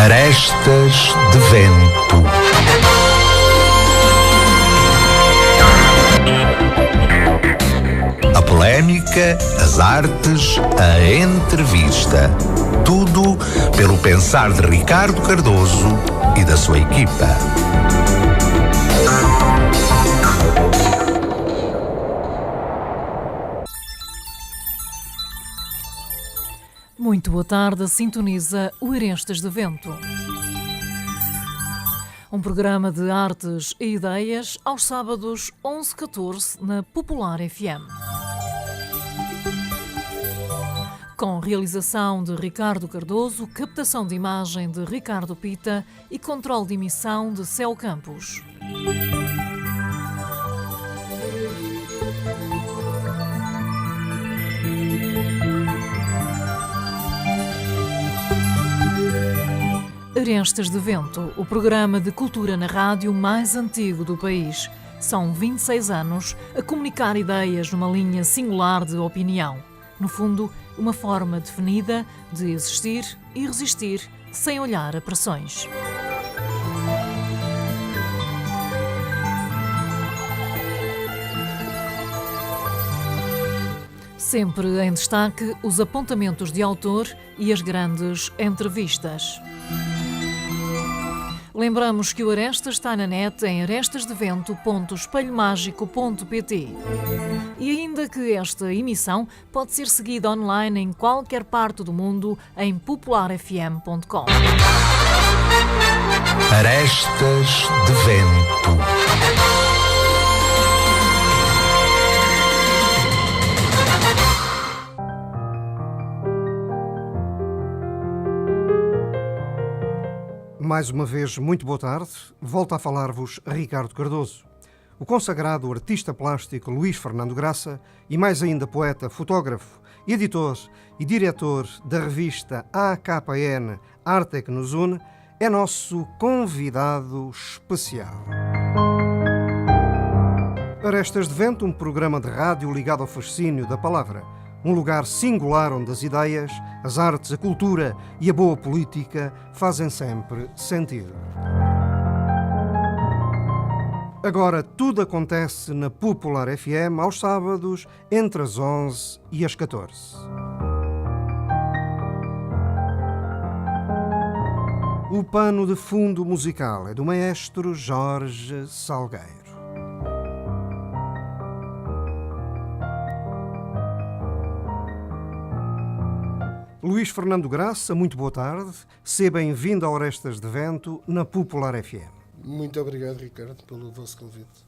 Arestas de Vento. A polémica, as artes, a entrevista. Tudo pelo pensar de Ricardo Cardoso e da sua equipa. Muito boa tarde, sintoniza o Arestas de Vento. Um programa de artes e ideias aos sábados 11h14 na Popular FM. Com realização de Ricardo Cardoso, captação de imagem de Ricardo Pita e controle de emissão de Céu Campos. Arestas de Vento, o programa de cultura na rádio mais antigo do país. São 26 anos a comunicar ideias numa linha singular de opinião. No fundo, uma forma definida de existir e resistir sem olhar a pressões. Sempre em destaque os apontamentos de autor e as grandes entrevistas. Lembramos que o Arestas está na net em arestasdevento.espelhomágico.pt e ainda que esta emissão pode ser seguida online em qualquer parte do mundo em popularfm.com. Arestas de Vento. Mais uma vez, muito boa tarde. Volto a falar-vos Ricardo Cardoso. O consagrado artista plástico Luís Fernando Graça e mais ainda poeta, fotógrafo, editor e diretor da revista AKN Arte que nos une, é nosso convidado especial. Arestas de Vento, um programa de rádio ligado ao fascínio da palavra. Um lugar singular onde as ideias, as artes, a cultura e a boa política fazem sempre sentido. Agora tudo acontece na Popular FM aos sábados entre as 11 e as 14. O pano de fundo musical é do maestro Jorge Salgueiro. Luís Fernando Graça, muito boa tarde. Seja bem-vindo ao Arestas de Vento na Popular FM. Muito obrigado, Ricardo, pelo vosso convite.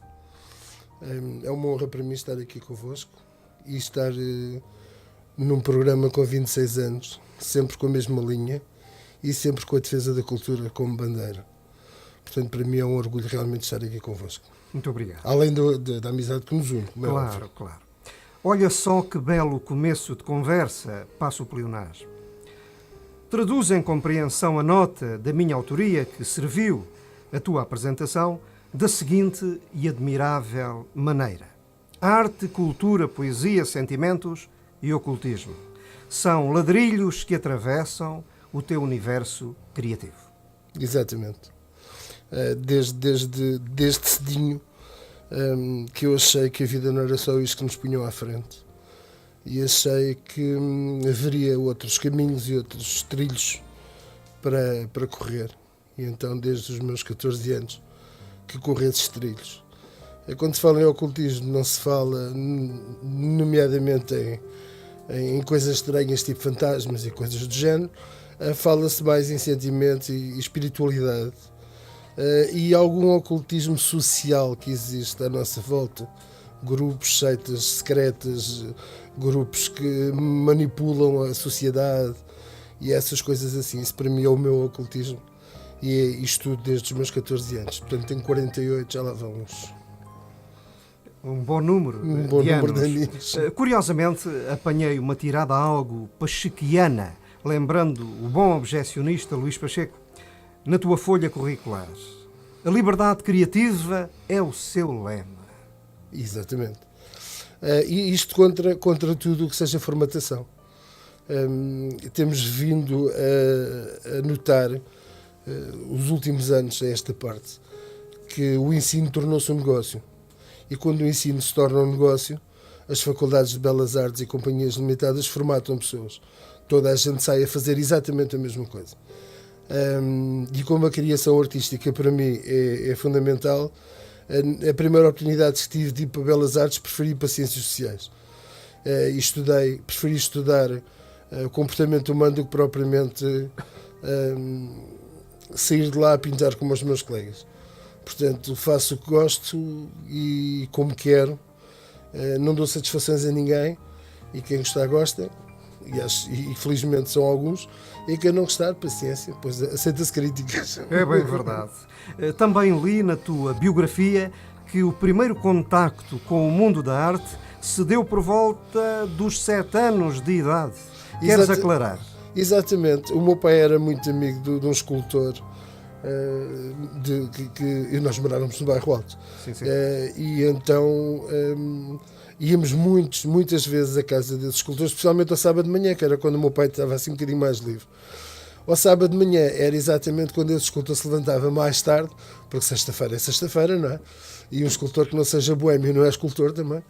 É uma honra para mim estar aqui convosco e estar num programa com 26 anos, sempre com a mesma linha e sempre com a defesa da cultura como bandeira. Portanto, para mim é um orgulho realmente estar aqui convosco. Muito obrigado. Além da amizade que nos une. Claro, claro. Olha só que belo começo de conversa, passo o pleonasmo. Traduz em compreensão a nota da minha autoria que serviu a tua apresentação da seguinte e admirável maneira. Arte, cultura, poesia, sentimentos e ocultismo são ladrilhos que atravessam o teu universo criativo. Exatamente. Desde cedinho que eu achei que a vida não era só isto que nos punham à frente e achei que haveria outros caminhos e outros trilhos para correr, e então desde os meus 14 anos que corro esses trilhos. Quando se fala em ocultismo não se fala nomeadamente em coisas estranhas tipo fantasmas e coisas do género, fala-se mais em sentimentos e espiritualidade. E algum ocultismo social que existe à nossa volta, grupos, seitas secretas, grupos que manipulam a sociedade e essas coisas assim. Isso para mim é o meu ocultismo e isto tudo desde os meus 14 anos. Portanto tenho 48, já lá vão uns. Um bom número de anos. Curiosamente apanhei uma tirada algo pachequiana, lembrando o bom objecionista Luís Pacheco, na tua folha curricular. A liberdade criativa é o seu lema. Exatamente. E isto contra tudo o que seja formatação. Temos vindo a notar os últimos anos a esta parte, que o ensino tornou-se um negócio. E quando o ensino se torna um negócio, as faculdades de Belas Artes e companhias limitadas formatam pessoas. Toda a gente sai a fazer exatamente a mesma coisa. E como a criação artística para mim é fundamental, a primeira oportunidade que tive de ir para Belas Artes, preferi ir para Ciências Sociais. Preferi estudar o comportamento humano do que propriamente sair de lá a pintar como os meus colegas. Portanto, faço o que gosto e como quero, não dou satisfações a ninguém, e quem gostar gosta, e felizmente são alguns, e quem não gostar, paciência, pois aceita-se críticas. É bem verdade. Também li na tua biografia que o primeiro contacto com o mundo da arte se deu por volta dos 7 anos de idade. Queres aclarar? Exatamente. O meu pai era muito amigo de um escultor, e nós morávamos no bairro Alto. Sim, sim. E então íamos muitas vezes à casa desses escultores, especialmente ao sábado de manhã, que era quando o meu pai estava assim um bocadinho mais livre. Ao sábado de manhã era exatamente quando esse escultor se levantava mais tarde, porque sexta-feira é sexta-feira, não é? E um escultor que não seja boémio não é escultor também.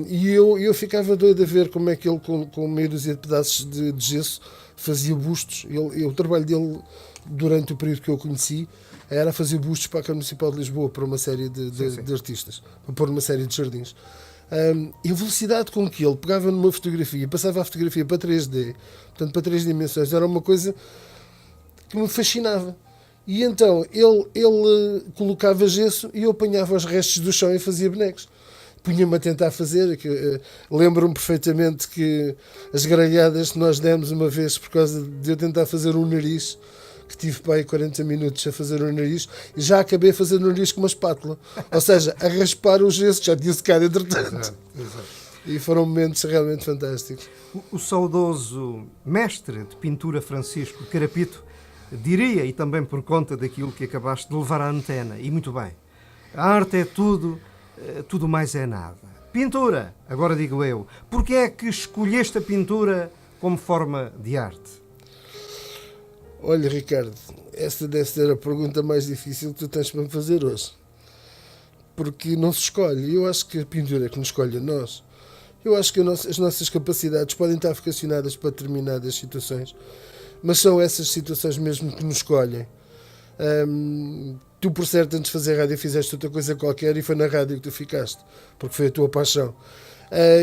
E eu ficava doido a ver como é que ele, com meia dúzia de pedaços de gesso, fazia bustos. O trabalho dele, durante o período que eu conheci, era fazer bustos para a Câmara Municipal de Lisboa, para uma série de artistas, para pôr uma série de jardins. E a velocidade com que ele pegava numa fotografia, passava a fotografia para 3D, portanto para 3 dimensões, era uma coisa que me fascinava. E então ele colocava gesso e eu apanhava os restos do chão e fazia bonecos. Punha-me a tentar fazer. Lembro-me perfeitamente que as gralhadas que nós demos uma vez por causa de eu tentar fazer um nariz, que tive para aí 40 minutos a fazer o nariz, e já acabei a fazer o nariz com uma espátula. Ou seja, a raspar o gesso, já tinha secado entretanto. Exato. E foram momentos realmente fantásticos. O saudoso mestre de pintura Francisco Carapito diria, e também por conta daquilo que acabaste de levar à antena, e muito bem, a arte é tudo, tudo mais é nada. Pintura, agora digo eu, porque é que escolheste a pintura como forma de arte? Olha, Ricardo, esta deve ser a pergunta mais difícil que tu tens para me fazer hoje. Porque não se escolhe. Eu acho que a pintura é que nos escolhe a nós. Eu acho que as nossas capacidades podem estar vocacionadas para determinadas situações, mas são essas situações mesmo que nos escolhem. Tu, por certo, antes de fazer rádio, fizeste outra coisa qualquer e foi na rádio que tu ficaste, porque foi a tua paixão.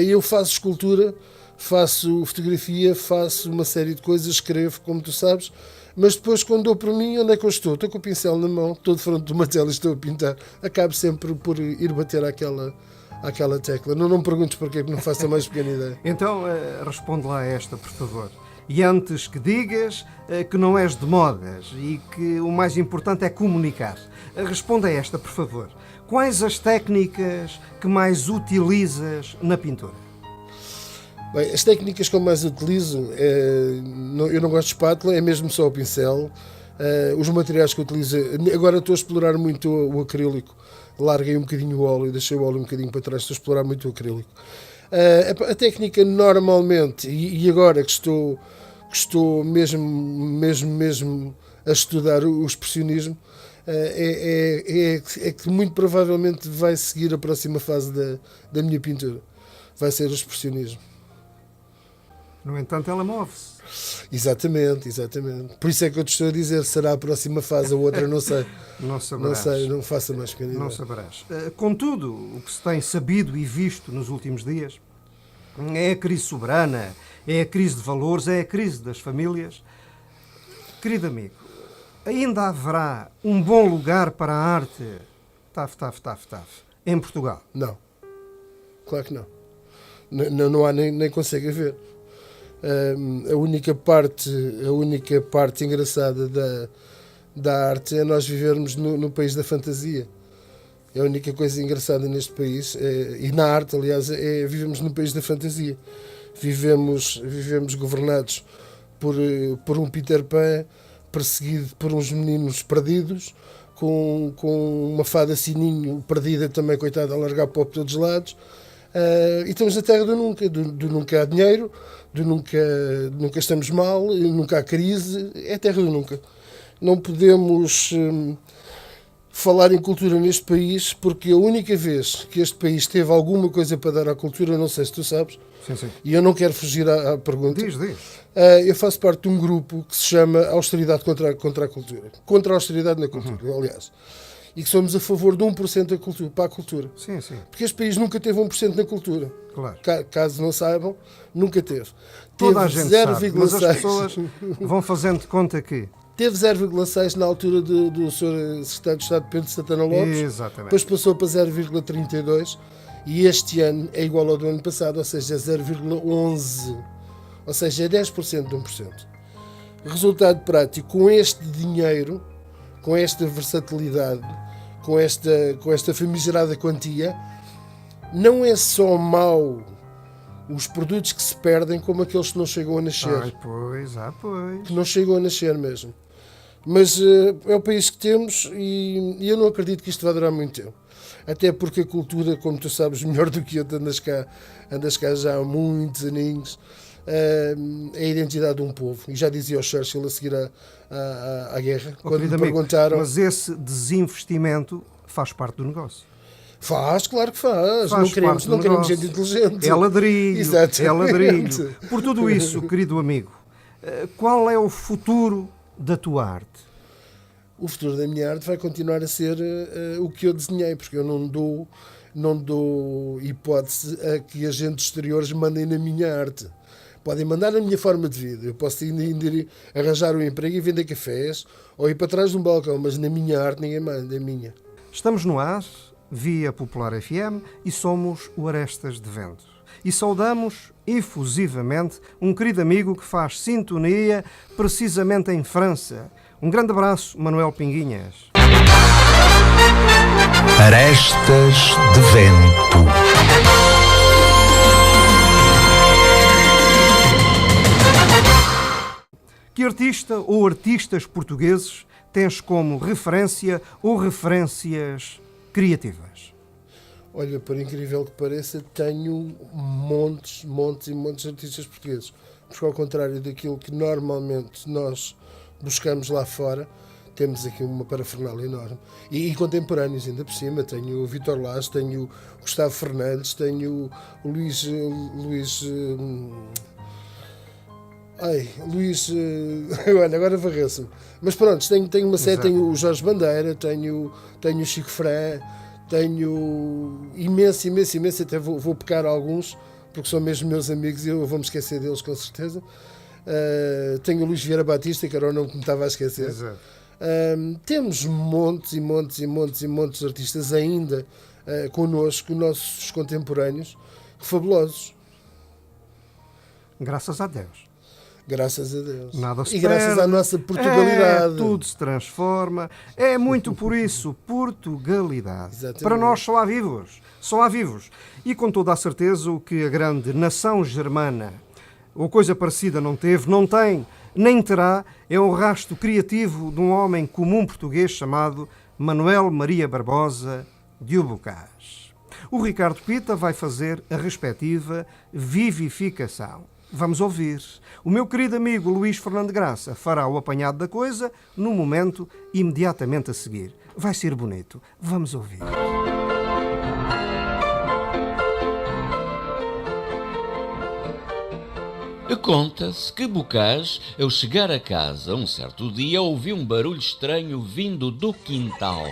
Eu faço escultura, faço fotografia, faço uma série de coisas, escrevo, como tu sabes, mas depois, quando dou por mim, onde é que eu estou? Estou com o pincel na mão, estou de frente de uma tela e estou a pintar. Acabo sempre por ir bater àquela tecla. Não me perguntes porquê, que não faço a mais pequena ideia. Então, responde lá a esta, por favor. E antes que digas que não és de modas e que o mais importante é comunicar, responda a esta, por favor. Quais as técnicas que mais utilizas na pintura? Bem, as técnicas que eu mais utilizo, eu não gosto de espátula, é mesmo só o pincel. Os materiais que eu utilizo, agora estou a explorar muito o acrílico, larguei um bocadinho o óleo, deixei o óleo um bocadinho para trás, estou a explorar muito o acrílico. A técnica normalmente, e agora que estou mesmo a estudar o expressionismo, é que muito provavelmente vai seguir a próxima fase da minha pintura, vai ser o expressionismo. No entanto, ela move-se. Exatamente. Por isso é que eu te estou a dizer, será a próxima fase, a outra não sei. Não saberás. Não sei, não faço a mais pequena ideia. Não saberás. Contudo, o que se tem sabido e visto nos últimos dias é a crise soberana, é a crise de valores, é a crise das famílias. Querido amigo, ainda haverá um bom lugar para a arte, em Portugal? Não. Claro que não. Não há, nem consegue haver. A única parte engraçada da arte é nós vivermos no país da fantasia. É a única coisa engraçada neste país, e na arte, aliás, vivemos no país da fantasia. Vivemos governados por um Peter Pan, perseguido por uns meninos perdidos, com uma fada sininho perdida também, coitada, a largar pó por todos os lados. E estamos na terra do nunca há dinheiro, do nunca estamos mal, nunca há crise, é a terra do nunca. não podemos falar em cultura neste país, porque a única vez que este país teve alguma coisa para dar à cultura, não sei se tu sabes, Sim. e eu não quero fugir à pergunta. Diz. Eu faço parte de um grupo que se chama Austeridade contra a Cultura. Contra a austeridade na cultura, aliás. E que somos a favor de 1% da cultura, para a cultura. Sim. Porque este país nunca teve 1% na cultura. Claro. Caso não saibam, nunca teve. Toda Teve a gente sabe, mas as 0,6. pessoas vão fazendo de conta que... Teve 0,6 na altura do Sr. Secretário de Estado Pedro Santana Lopes. Exatamente. Depois passou para 0,32 e este ano é igual ao do ano passado, ou seja, é 0,11. Ou seja, é 10% de 1%. Resultado prático, com este dinheiro, com esta versatilidade, com esta famigerada quantia, não é só mau os produtos que se perdem como aqueles que não chegam a nascer. Pois. Que não chegam a nascer mesmo. Mas é o país que temos e eu não acredito que isto vai durar muito tempo. Até porque a cultura, como tu sabes melhor do que eu, andas cá já há muitos aninhos, é a identidade de um povo. E já dizia o Churchill a seguir à guerra, quando lhe perguntaram... Mas esse desinvestimento faz parte do negócio. Faz, claro que faz. Não queremos gente inteligente. É ladrilho. Exatamente. É ladrilho. Por tudo isso, querido amigo, qual é o futuro da tua arte? O futuro da minha arte vai continuar a ser o que eu desenhei, porque eu não dou hipótese a que agentes exteriores mandem na minha arte. Podem mandar na minha forma de vida. Eu posso ir arranjar um emprego e vender cafés ou ir para trás de um balcão, mas na minha arte ninguém manda, é minha. Estamos no ar, via Popular FM, e somos o Arestas de Vento. E saudamos efusivamente um querido amigo que faz sintonia precisamente em França. Um grande abraço, Manuel Pinguinhas. Arestas de Vento. Que artista ou artistas portugueses tens como referência ou referências criativas? Olha, por incrível que pareça, tenho montes e montes de artistas portugueses. Porque ao contrário daquilo que normalmente nós buscamos lá fora, temos aqui uma parafernália enorme. E contemporâneos ainda por cima. Tenho o Vítor Lage, tenho o Gustavo Fernandes, tenho o Luís... olha, agora varreu-se-me. Mas pronto, tenho uma série, tenho o Jorge Bandeira, tenho o Chico Fré, tenho imenso, até vou pecar alguns, porque são mesmo meus amigos e eu vou-me esquecer deles com certeza. Tenho o Luís Vieira Batista, que era o nome que me estava a esquecer. Temos montes de artistas ainda connosco, nossos contemporâneos, fabulosos. Graças a Deus. Graças a Deus. Nada se e graças perde. à nossa Portugalidade. Tudo se transforma. É muito por isso, Portugalidade. Exatamente. Para nós só há vivos. E com toda a certeza o que a grande nação germana, ou coisa parecida, não teve, não tem, nem terá, é o rastro criativo de um homem comum português chamado Manuel Maria Barbosa de Ubocaz. O Ricardo Pita vai fazer a respectiva vivificação. Vamos ouvir. O meu querido amigo Luís Fernando Graça fará o apanhado da coisa no momento imediatamente a seguir. Vai ser bonito. Vamos ouvir. Conta-se que Bocage, ao chegar a casa um certo dia, ouviu um barulho estranho vindo do quintal.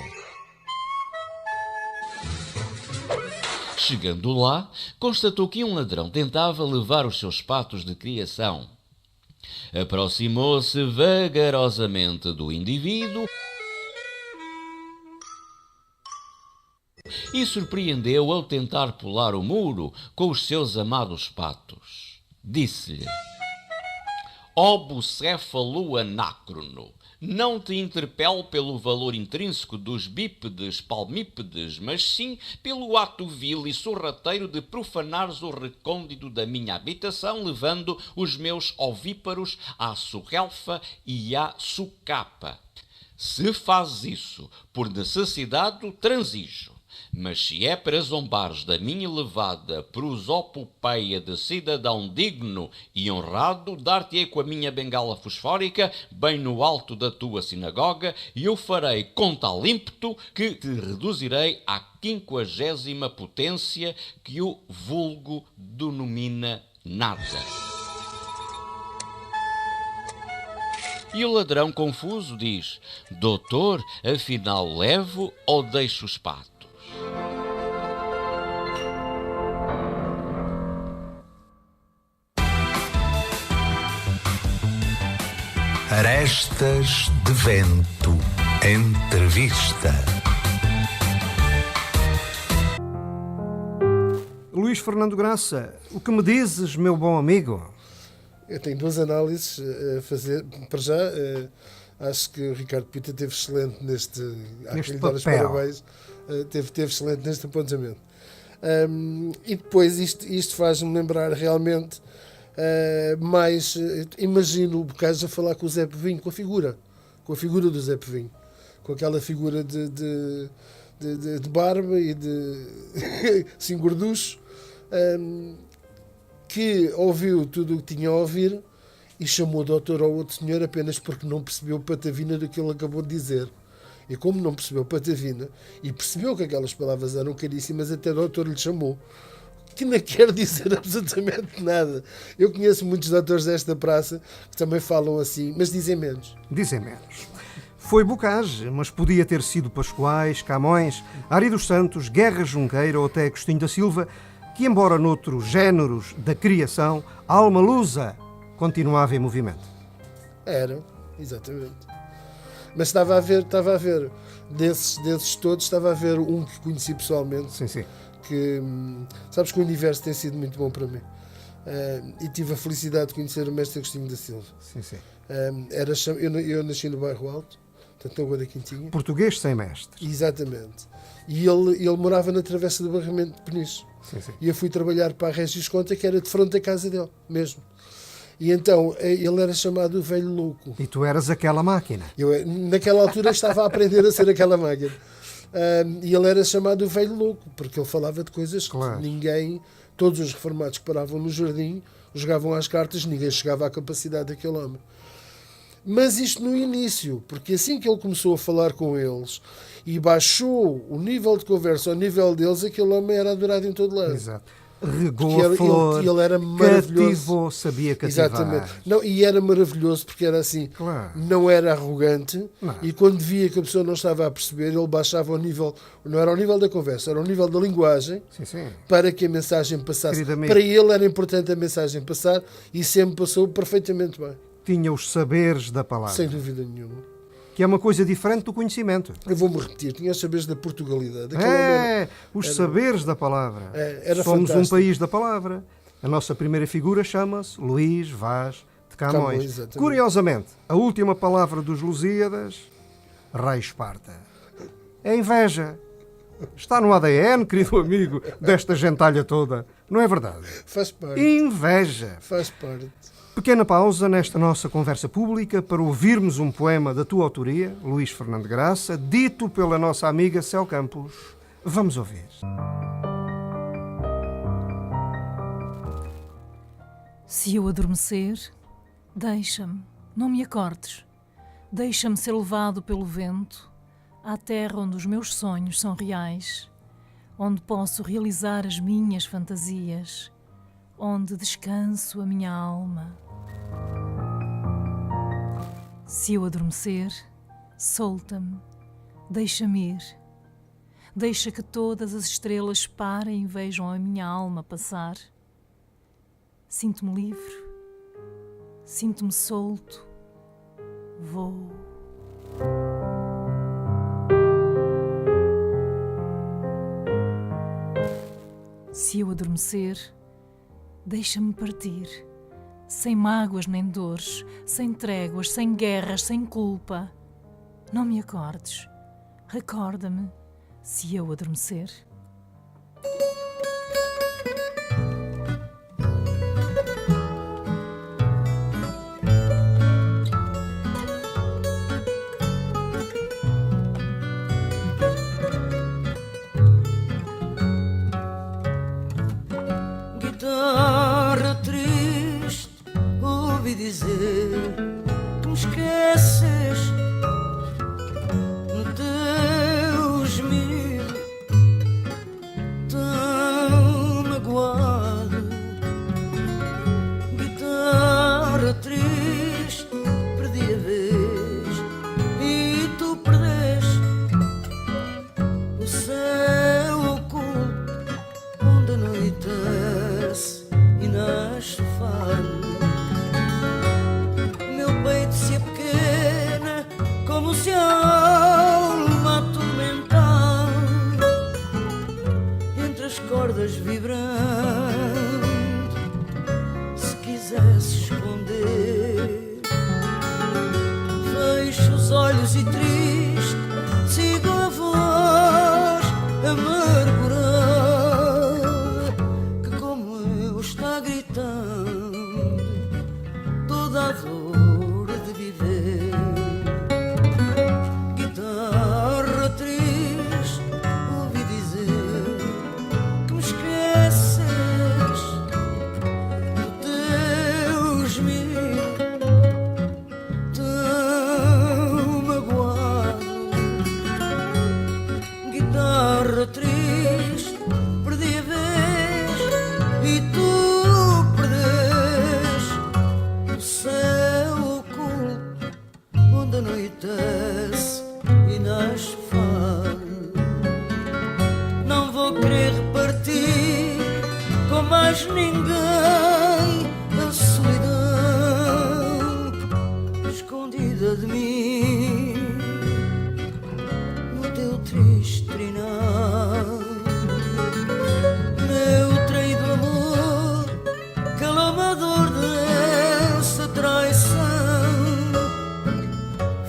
Chegando lá, constatou que um ladrão tentava levar os seus patos de criação. Aproximou-se vagarosamente do indivíduo e surpreendeu ao tentar pular o muro com os seus amados patos. Disse-lhe: ó bucéfalo anácrono, não te interpelo pelo valor intrínseco dos bípedes palmípedes, mas sim pelo ato vil e sorrateiro de profanares o recôndito da minha habitação, levando os meus ovíparos à surrelfa e à sucapa. Se fazes isso por necessidade, transijo. Mas se é para zombares da minha elevada prosopopeia de cidadão digno e honrado, dar-te-ei com a minha bengala fosfórica bem no alto da tua sinagoga, e eu farei com tal ímpeto que te reduzirei à 50ª potência que o vulgo denomina nada. E o ladrão confuso diz: doutor, afinal levo ou deixo os patos? Arestas de Vento. Entrevista. Luís Fernando Graça, o que me dizes, meu bom amigo? Eu tenho duas análises a fazer. Para já, acho que o Ricardo Pita teve excelente neste papel. Parabéns. Teve excelente neste apontamento. E depois isto faz-me lembrar realmente mais. Imagino o Bocage a falar com o Zé Povinho, com a figura do Zé Povinho, com aquela figura de barba e de assim gorducho, que ouviu tudo o que tinha a ouvir e chamou doutor ao outro senhor apenas porque não percebeu patavina do que ele acabou de dizer. E como não percebeu patavina e percebeu que aquelas palavras eram caríssimas, até doutor lhe chamou, que não quer dizer absolutamente nada. Eu conheço muitos doutores desta praça que também falam assim, mas dizem menos. Dizem menos. Foi Bocage, mas podia ter sido Pascoais, Camões, Ari dos Santos, Guerra Junqueira ou até Agostinho da Silva, que, embora noutros géneros da criação, a alma lusa continuava em movimento. Era, exatamente. Mas estava a ver desses todos, estava a ver um que conheci pessoalmente. Sim. Que, sabes que o universo tem sido muito bom para mim. E tive a felicidade de conhecer o mestre Agostinho da Silva. Sim. Eu nasci no Bairro Alto, portanto, na Rua da Quintinha. Português sem mestre. Exatamente. E ele morava na Travessa do Barramento de Peniche. Sim. E eu fui trabalhar para a Regis Conta, que era de frente da casa dele, mesmo. E então, ele era chamado o Velho Louco. E tu eras aquela máquina. Eu, naquela altura, estava a aprender a ser aquela máquina. E ele era chamado o Velho Louco, porque ele falava de coisas claro. Que ninguém, todos os reformados que paravam no jardim, jogavam às cartas, ninguém chegava à capacidade daquele homem. Mas isto no início, porque assim que ele começou a falar com eles e baixou o nível de conversa ao nível deles, aquele homem era adorado em todo lado. Exato. Regou a flor, ele era maravilhoso. cativou, sabia cativar. Exatamente. Não, e era maravilhoso porque era assim, claro. Não era arrogante, não. E quando via que a pessoa não estava a perceber, ele baixava o nível, não era ao nível da conversa, era ao nível da linguagem, Sim. para que a mensagem passasse. Queridamente. Para ele era importante a mensagem passar e sempre passou perfeitamente bem. Tinha os saberes da palavra. Sem dúvida nenhuma. Que é uma coisa diferente do conhecimento. Eu vou-me repetir, tinha os saberes da Portugalidade. Os saberes da palavra. Era Somos fantástico. um país da palavra. A nossa primeira figura chama-se Luís Vaz de Camões. Curiosamente, a última palavra dos Lusíadas, Rei Esparta. É inveja. Está no ADN, querido amigo, desta gentalha toda. Não é verdade? Faz parte. Inveja. Faz parte. Pequena pausa nesta nossa conversa pública para ouvirmos um poema da tua autoria, Luís Fernando Graça, dito pela nossa amiga Céu Campos. Vamos ouvir. Se eu adormecer, deixa-me, não me acordes. Deixa-me ser levado pelo vento à terra onde os meus sonhos são reais, onde posso realizar as minhas fantasias, onde descanso a minha alma. Se eu adormecer, solta-me, deixa-me ir. Deixa que todas as estrelas parem e vejam a minha alma passar. Sinto-me livre, sinto-me solto, vou. Se eu adormecer, deixa-me partir, sem mágoas nem dores, sem tréguas, sem guerras, sem culpa. Não me acordes, recorda-me, se eu adormecer. esqueces no teu gemido tão magoado. Guitarra triste, perdi a vez e tu perdeste o céu oculto onde anoitece e nasce o fado. Se é pequena como se a alma atormentada entre as cordas vibrando, se quisesse esconder, fecho os olhos e triste sigo a voz amargurada que como eu está gritando toda a dor. Guitarra triste, ouvi dizer que me esqueces do teu gemido tão magoado. Guitarra triste, perdi a vez e tu perdeste o céu oculto onde anoitece e nasce fado. Não vou querer repartir com mais ninguém a solidão escondida de mim no teu triste trinar. Meu traído amor, calamador dessa traição,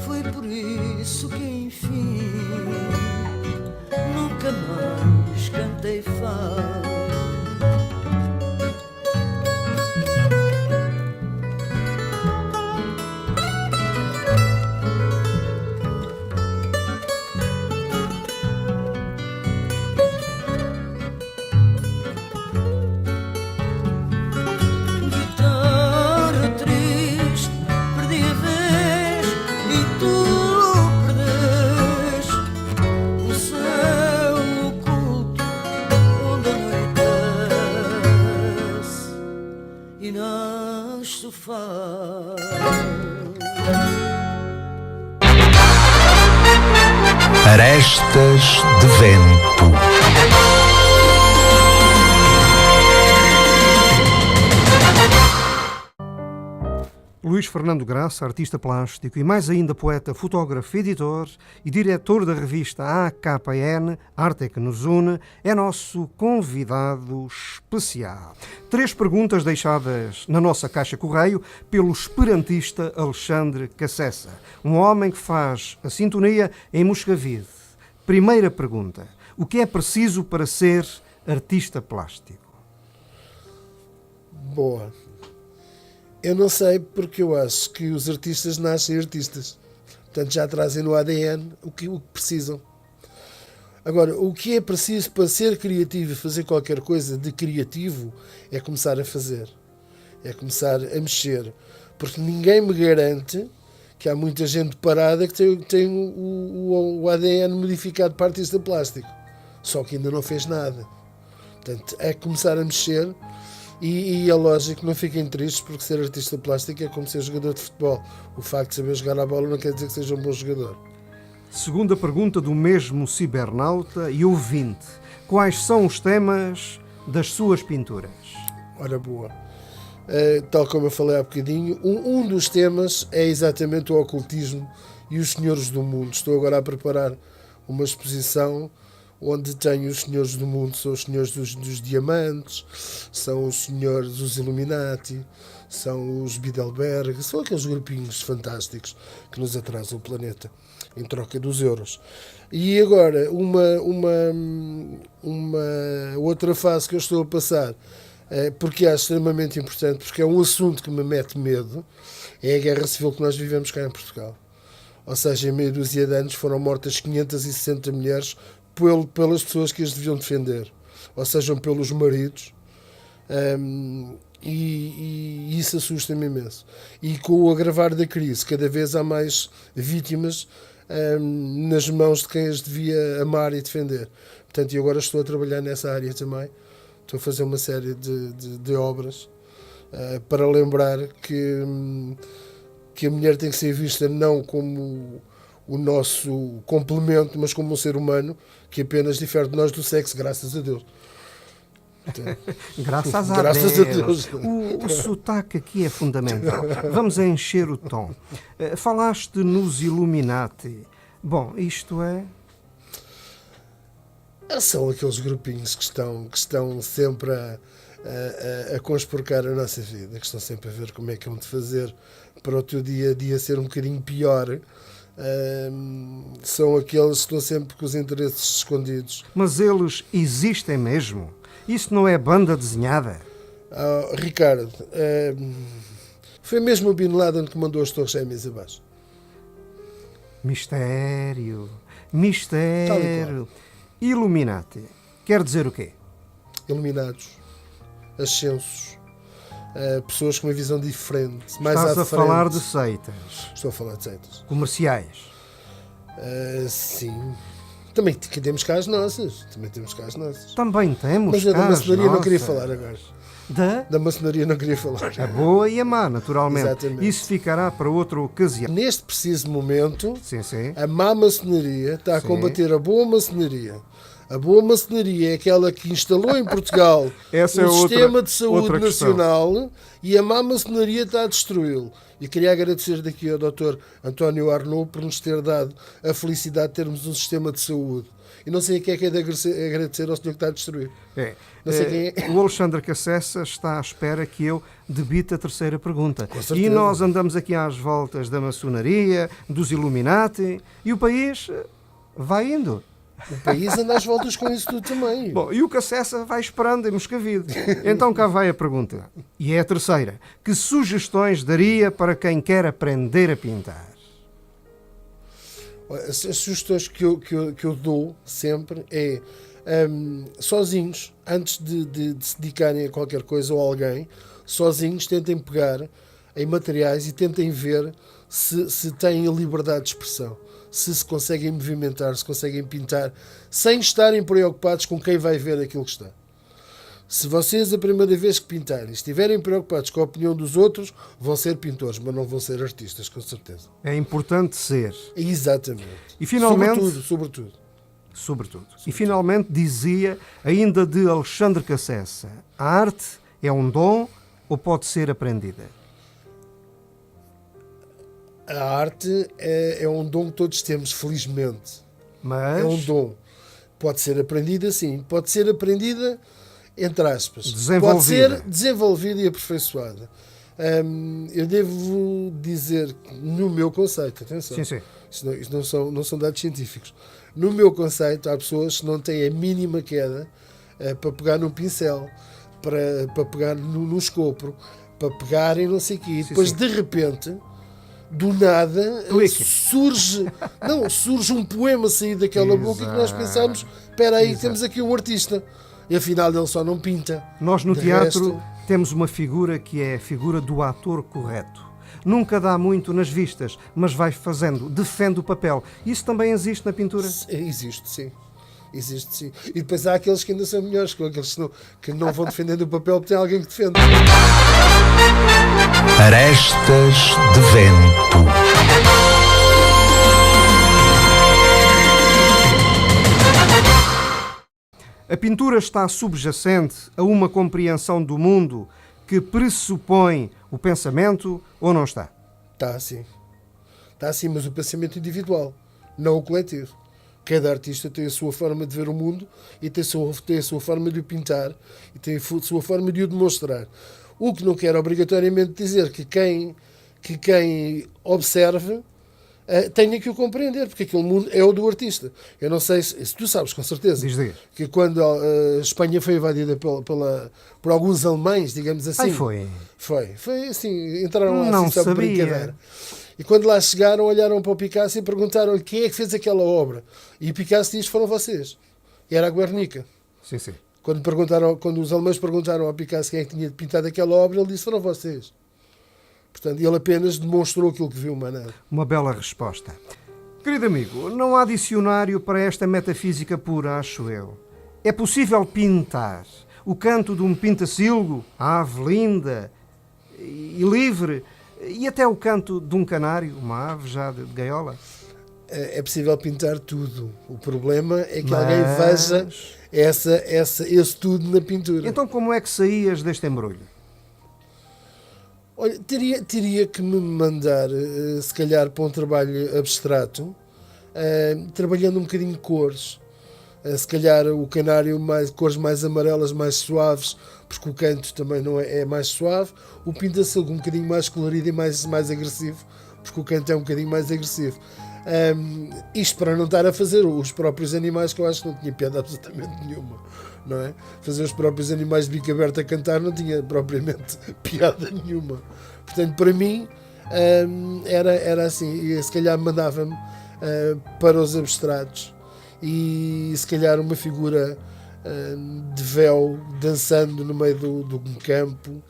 foi por isso que enfim nunca mais cantei fado. Guitarra triste, perdi a vez e tu perdeste o céu oculto onde anoitece e nasce o fado. Arestas de vento. Luís Fernando Graça, artista plástico e mais ainda poeta, fotógrafo, editor e diretor da revista AKN, Arte é que nos une, é nosso convidado especial. 3 perguntas deixadas na nossa caixa correio pelo esperantista Alexandre Cassessa, um homem que faz a sintonia em Moscavide. Primeira pergunta: o que é preciso para ser artista plástico? Boa. Eu não sei, porque eu acho que os artistas nascem artistas. Portanto, já trazem no ADN o que precisam. Agora, o que é preciso para ser criativo e fazer qualquer coisa de criativo é começar a fazer. É começar a mexer. Porque ninguém me garante que há muita gente parada que tem o ADN modificado para artista plástico. Só que ainda não fez nada. Portanto, é começar a mexer. E é lógico, não fiquem tristes, porque ser artista plástico é como ser jogador de futebol. O facto de saber jogar a bola não quer dizer que seja um bom jogador. Segunda pergunta do mesmo cibernauta e ouvinte: quais são os temas das suas pinturas? Ora, boa. Tal como eu falei há bocadinho, um dos temas é exatamente o ocultismo e os senhores do mundo. Estou agora a preparar uma exposição onde tenho os senhores do mundo, são os senhores dos diamantes, são os senhores dos Illuminati, são os Bilderberg, são aqueles grupinhos fantásticos que nos atrasam o planeta em troca dos euros. E agora, uma outra fase que eu estou a passar, porque acho extremamente importante, porque é um assunto que me mete medo, é a guerra civil que nós vivemos cá em Portugal. Ou seja, em meia dúzia de anos foram mortas 560 mulheres pelas pessoas que as deviam defender, ou sejam pelos maridos, E isso assusta-me imenso. E com o agravar da crise, cada vez há mais vítimas nas mãos de quem as devia amar e defender. Portanto, eu agora estou a trabalhar nessa área também. Estou a fazer uma série de obras para lembrar que a mulher tem que ser vista não como o nosso complemento, mas como um ser humano que apenas difere de nós do sexo, graças a Deus. Graças Graças a a Deus. Deus. O sotaque aqui é fundamental. Vamos encher o tom. Falaste nos Illuminati. Bom, isto é... São aqueles grupinhos que estão sempre a conspurcar a nossa vida, que estão sempre a ver como é que vão de fazer para o teu dia a dia ser um bocadinho pior. São aqueles que estão sempre com os interesses escondidos. Mas eles existem mesmo? Isso não é banda desenhada? Ricardo, foi mesmo o Bin Laden que mandou as Torres Gêmeas abaixo. Mistério. Tal e qual. Illuminati. Quer dizer o quê? Iluminados, ascensos, pessoas com uma visão diferente, mais Estás à a frente. falar de seitas Estou a falar de seitas. comerciais. Sim. Também temos cá as nossas. Também temos. Mas eu da cá as maçonaria não queria nossas. falar agora. Da? Da maçonaria não queria falar. A boa e a má, naturalmente. Exatamente. Isso ficará para outra ocasião. Neste preciso momento, Sim, sim. a má maçonaria está a Sim. combater a boa maçonaria. A boa maçonaria é aquela que instalou em Portugal Essa um é outra- sistema de saúde outra questão. nacional e a má maçonaria está a destruí-lo. E queria agradecer daqui ao Dr. António Arnaud por nos ter dado a felicidade de termos um sistema de saúde. E não sei a quem é que é de agradecer ao senhor que está a destruir. Não sei quem é. O Alexandre Cassessa está à espera que eu debite a terceira pergunta. Com certeza. E nós andamos aqui às voltas da maçonaria, dos Illuminati, e o país vai indo. O país anda às voltas com isso tudo também. Bom, e o Cassessa vai esperando em Moscavide. Então cá vai a pergunta. E é a terceira. Que sugestões daria para quem quer aprender a pintar? As sugestões que eu dou sempre é sozinhos, antes de se dedicarem a qualquer coisa ou a alguém, sozinhos tentem pegar em materiais e tentem ver se têm a liberdade de expressão, se conseguem movimentar, se conseguem pintar, sem estarem preocupados com quem vai ver aquilo que está. Se vocês, a primeira vez que pintarem, estiverem preocupados com a opinião dos outros, vão ser pintores, mas não vão ser artistas, com certeza. É importante ser. Exatamente. E finalmente... Sobretudo. E finalmente dizia, ainda de Alexandre Cassessa, a arte é um dom ou pode ser aprendida? A arte é um dom que todos temos, felizmente. Mas É um dom. Pode ser aprendida, sim. Pode ser aprendida, entre aspas. Desenvolvida. Pode ser desenvolvida e aperfeiçoada. Eu devo dizer, que no meu conceito, atenção, Sim, sim. Isto não são dados científicos. No meu conceito, há pessoas que não têm a mínima queda para pegar num pincel, para pegar no escopro, para pegar em não sei o quê. E depois, sim. de repente, do nada, Clique. surge um poema sair daquela boca e que nós pensamos, espera aí, temos aqui um artista. E afinal ele só não pinta. Nós no De teatro resto, temos uma figura que é a figura do ator correto. Nunca dá muito nas vistas, mas vai fazendo, defende o papel. Isso também existe na pintura? existe, sim. Existe, sim. E depois há aqueles que ainda são melhores, com aqueles que não vão defendendo o papel porque tem alguém que defende. Arestas de vento. A pintura está subjacente a uma compreensão do mundo que pressupõe o pensamento ou não está? Está sim. Está sim, mas o pensamento individual, não o coletivo. Cada artista tem a sua forma de ver o mundo e tem a sua forma de o pintar e tem a sua forma de o demonstrar. O que não quer obrigatoriamente dizer que quem observe tenha que o compreender, porque aquele mundo é o do artista. Eu não sei se tu sabes, com certeza, Diz. que quando a Espanha foi invadida por alguns alemães, digamos assim. Ai, foi. Foi assim, entraram lá Não assim, só por sabia. brincadeira. E quando lá chegaram, olharam para o Picasso e perguntaram-lhe quem é que fez aquela obra. E o Picasso diz: foram vocês. E era a Guernica. Sim, sim. Quando os alemães perguntaram ao Picasso quem é que tinha pintado aquela obra, ele disse: foram vocês. Portanto, ele apenas demonstrou aquilo que viu, mas nada. Uma bela resposta. Querido amigo, não há dicionário para esta metafísica pura, acho eu. É possível pintar o canto de um pintacilgo, a ave linda e livre, e até o canto de um canário, uma ave já de gaiola? É possível pintar tudo. O problema é que alguém veja esse tudo na pintura. Então como é que saías deste embrulho? Olha, teria que me mandar, se calhar, para um trabalho abstrato, trabalhando um bocadinho de cores. Se calhar o canário, cores mais amarelas, mais suaves, porque o canto também não é mais suave. O pinta-silgo um bocadinho mais colorido e mais agressivo, porque o canto é um bocadinho mais agressivo. Isto para não estar a fazer os próprios animais, que eu acho que não tinha piada absolutamente nenhuma, não é? Fazer os próprios animais de bico aberto a cantar não tinha propriamente piada nenhuma. Portanto, para mim, era assim, e se calhar mandava-me para os abstratos, e se calhar uma figura de véu dançando no meio de um campo,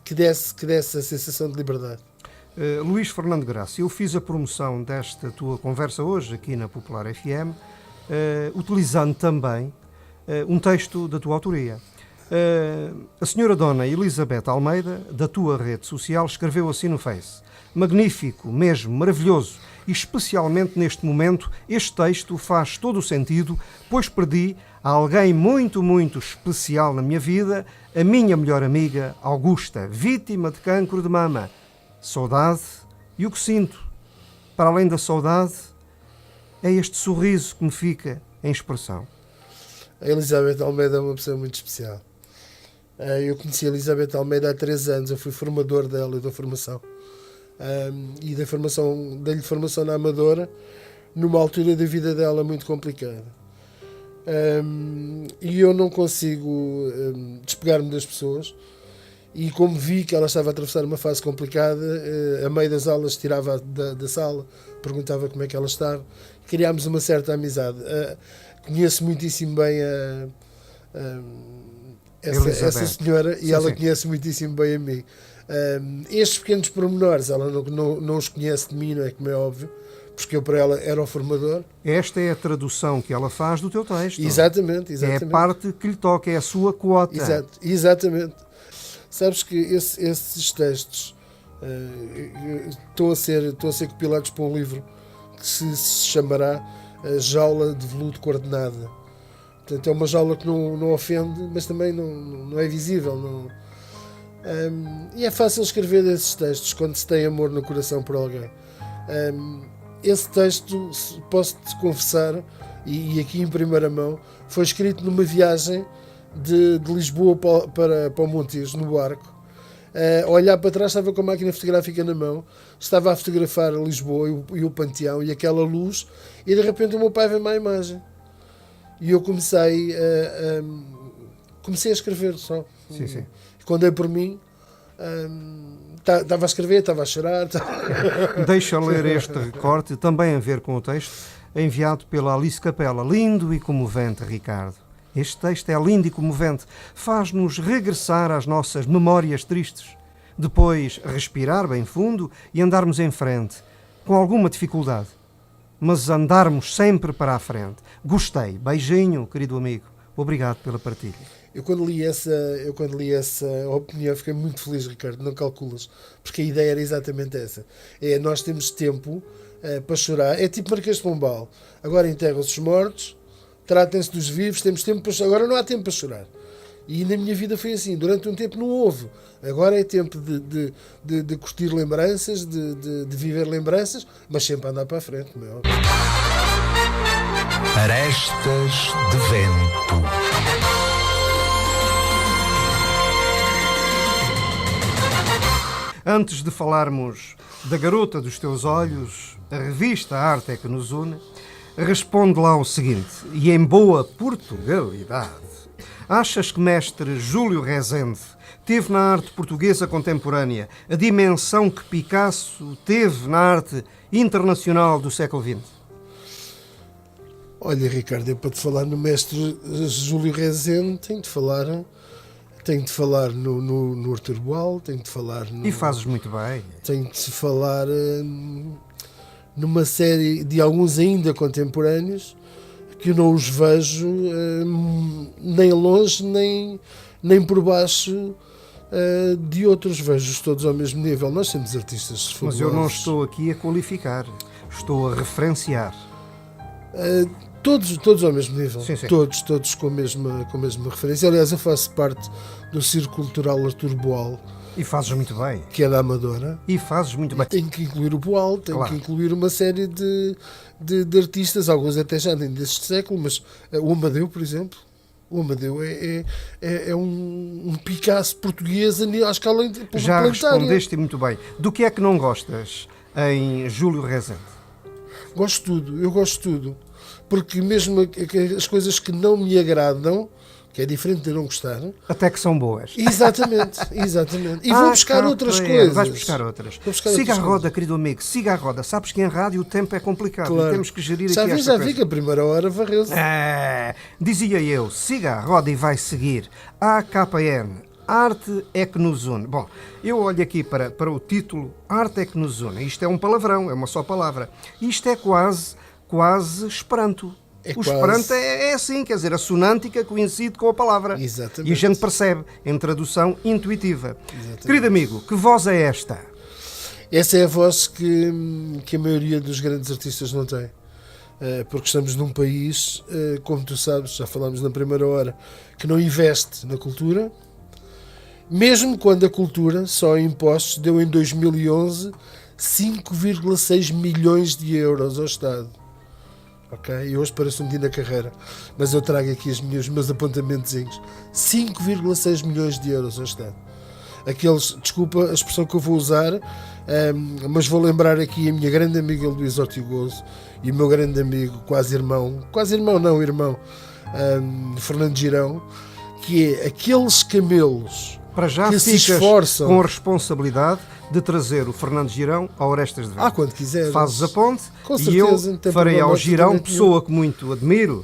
que desse a sensação de liberdade. Luís Fernando Graça, eu fiz a promoção desta tua conversa hoje aqui na Popular FM, utilizando também um texto da tua autoria. A senhora Dona Elizabeth Almeida, da tua rede social, escreveu assim no Face: magnífico, mesmo, maravilhoso, e especialmente neste momento este texto faz todo o sentido, pois perdi alguém muito, muito especial na minha vida, a minha melhor amiga Augusta, vítima de cancro de mama. Saudade, e o que sinto, para além da saudade, é este sorriso que me fica em expressão. A Elizabeth Almeida é uma pessoa muito especial. Eu conheci a Elizabeth Almeida há 3 anos, eu fui formador dela e da formação. E dei-lhe formação na Amadora, numa altura da vida dela muito complicada. E eu não consigo despegar-me das pessoas. E como vi que ela estava a atravessar uma fase complicada, a meio das aulas tirava da sala, perguntava como é que ela estava. Criámos uma certa amizade. Conheço muitíssimo bem essa senhora, e ela conhece muitíssimo bem a mim. Estes pequenos pormenores, ela não os conhece de mim, não é, como é óbvio, porque eu para ela era o formador. Esta é a tradução que ela faz do teu texto. Exatamente. É a parte que lhe toca, é a sua quota. Exatamente. Sabes que esses textos estão a ser compilados para um livro que se chamará Jaula de Veludo Coordenada. Portanto, é uma jaula que não ofende, mas também não é visível. E é fácil escrever esses textos quando se tem amor no coração por alguém. Esse texto, posso-te confessar, e aqui em primeira mão, foi escrito numa viagem de Lisboa para o Montijo, no barco. A olhar para trás, estava com a máquina fotográfica na mão, estava a fotografar Lisboa e o Panteão e aquela luz, e de repente o meu pai vê-me à imagem. E eu comecei a escrever só. Sim. Quando é por mim, estava a escrever, estava a chorar. Deixa ler este recorte, também a ver com o texto, enviado pela Alice Capela. Lindo e comovente, Ricardo. Este texto é lindo e comovente, faz-nos regressar às nossas memórias tristes, depois respirar bem fundo e andarmos em frente, com alguma dificuldade, mas andarmos sempre para a frente. Gostei, beijinho, querido amigo, obrigado pela partilha. Eu quando li essa opinião fiquei muito feliz, Ricardo, não calculas, porque a ideia era exatamente essa. Nós temos tempo para chorar, é tipo Marquês de Pombal, agora enterram-se os mortos, tratem-se dos vivos, temos tempo para chorar. Agora não há tempo para chorar. E na minha vida foi assim. Durante um tempo não houve. Agora é tempo de curtir lembranças, de viver lembranças, mas sempre a andar para a frente, meu. Arestas de vento. Antes de falarmos da garota dos teus olhos, a revista Arte é que nos une, responde lá o seguinte, e em boa Portugalidade: achas que mestre Júlio Rezende teve na arte portuguesa contemporânea a dimensão que Picasso teve na arte internacional do século XX? Olha, Ricardo, eu para te falar no mestre Júlio Rezende tenho de falar no Artur Boal, tenho de falar no... E fazes muito bem. Tenho de falar numa série de alguns ainda contemporâneos que eu não os vejo nem longe nem por baixo de outros, vejo-os todos ao mesmo nível. Nós temos artistas fabulosos. Mas eu não estou aqui a qualificar, estou a referenciar. Todos ao mesmo nível, sim, sim. Todos com a mesma referência. Aliás, eu faço parte do Círculo Cultural Artur Boal, E fazes muito bem. que é da Amadora. E fazes muito bem. Tenho que incluir o Boal, tenho Claro. que incluir uma série de artistas, alguns até já nem deste século, mas o Amadeu, por exemplo. O Amadeu é um Picasso português à escala Já planetária. respondeste muito bem. Do que é que não gostas em Júlio Rezende? Eu gosto de tudo. Porque mesmo as coisas que não me agradam, que é diferente de não gostar, Até que são boas. exatamente. E vou buscar outras coisas. Vais buscar outras. Vou buscar Siga outras a roda, coisas. querido amigo, siga a roda. Sabes que em rádio o tempo é complicado. Claro. E temos que gerir Já aqui vi esta coisa. que a primeira hora varreu-se. Dizia eu, siga a roda e vai seguir. AKN, Arte é que nos une. Bom, eu olho aqui para o título, Arte é que nos une. Isto é um palavrão, é uma só palavra. Isto é quase Esperanto. O quase. Esperanto é assim, quer dizer, a sonântica coincide com a palavra. Exatamente. E a gente percebe em tradução intuitiva. Exatamente. Querido amigo, que voz é esta? Essa é a voz que a maioria dos grandes artistas não tem. Porque estamos num país, como tu sabes, já falámos na primeira hora, que não investe na cultura, mesmo quando a cultura, só em impostos, deu em 2011 5,6 milhões de euros ao Estado. Ok? E hoje parece um dia na carreira, mas eu trago aqui os meus apontamentozinhos. 5,6 milhões de euros ao Estado. Desculpa a expressão que eu vou usar, mas vou lembrar aqui a minha grande amiga Luís Ortigoso e o meu grande amigo, irmão, Fernando Girão, que é aqueles camelos Para já que se ficas esforçam. com a responsabilidade de trazer o Fernando Girão ao Orestes de Vento. Quando quiseres. Fazes a ponte Com e certeza, eu não tem farei problema ao Girão, absolutamente pessoa que muito admiro,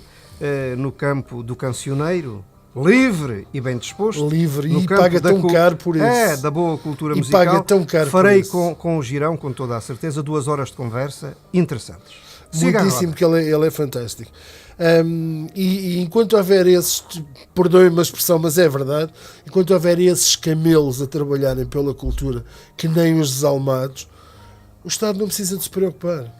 no campo do cancioneiro, livre e bem disposto. Livre, no e campo paga da tão caro por isso. Da boa cultura E musical. paga tão caro por farei isso. com o Girão, com toda a certeza, 2 horas de conversa interessantes. Siga a Muitíssimo, roda. que ele é fantástico. E enquanto houver esses, perdoem-me a expressão, mas é verdade, enquanto houver esses camelos a trabalharem pela cultura, que nem os desalmados, o Estado não precisa de se preocupar.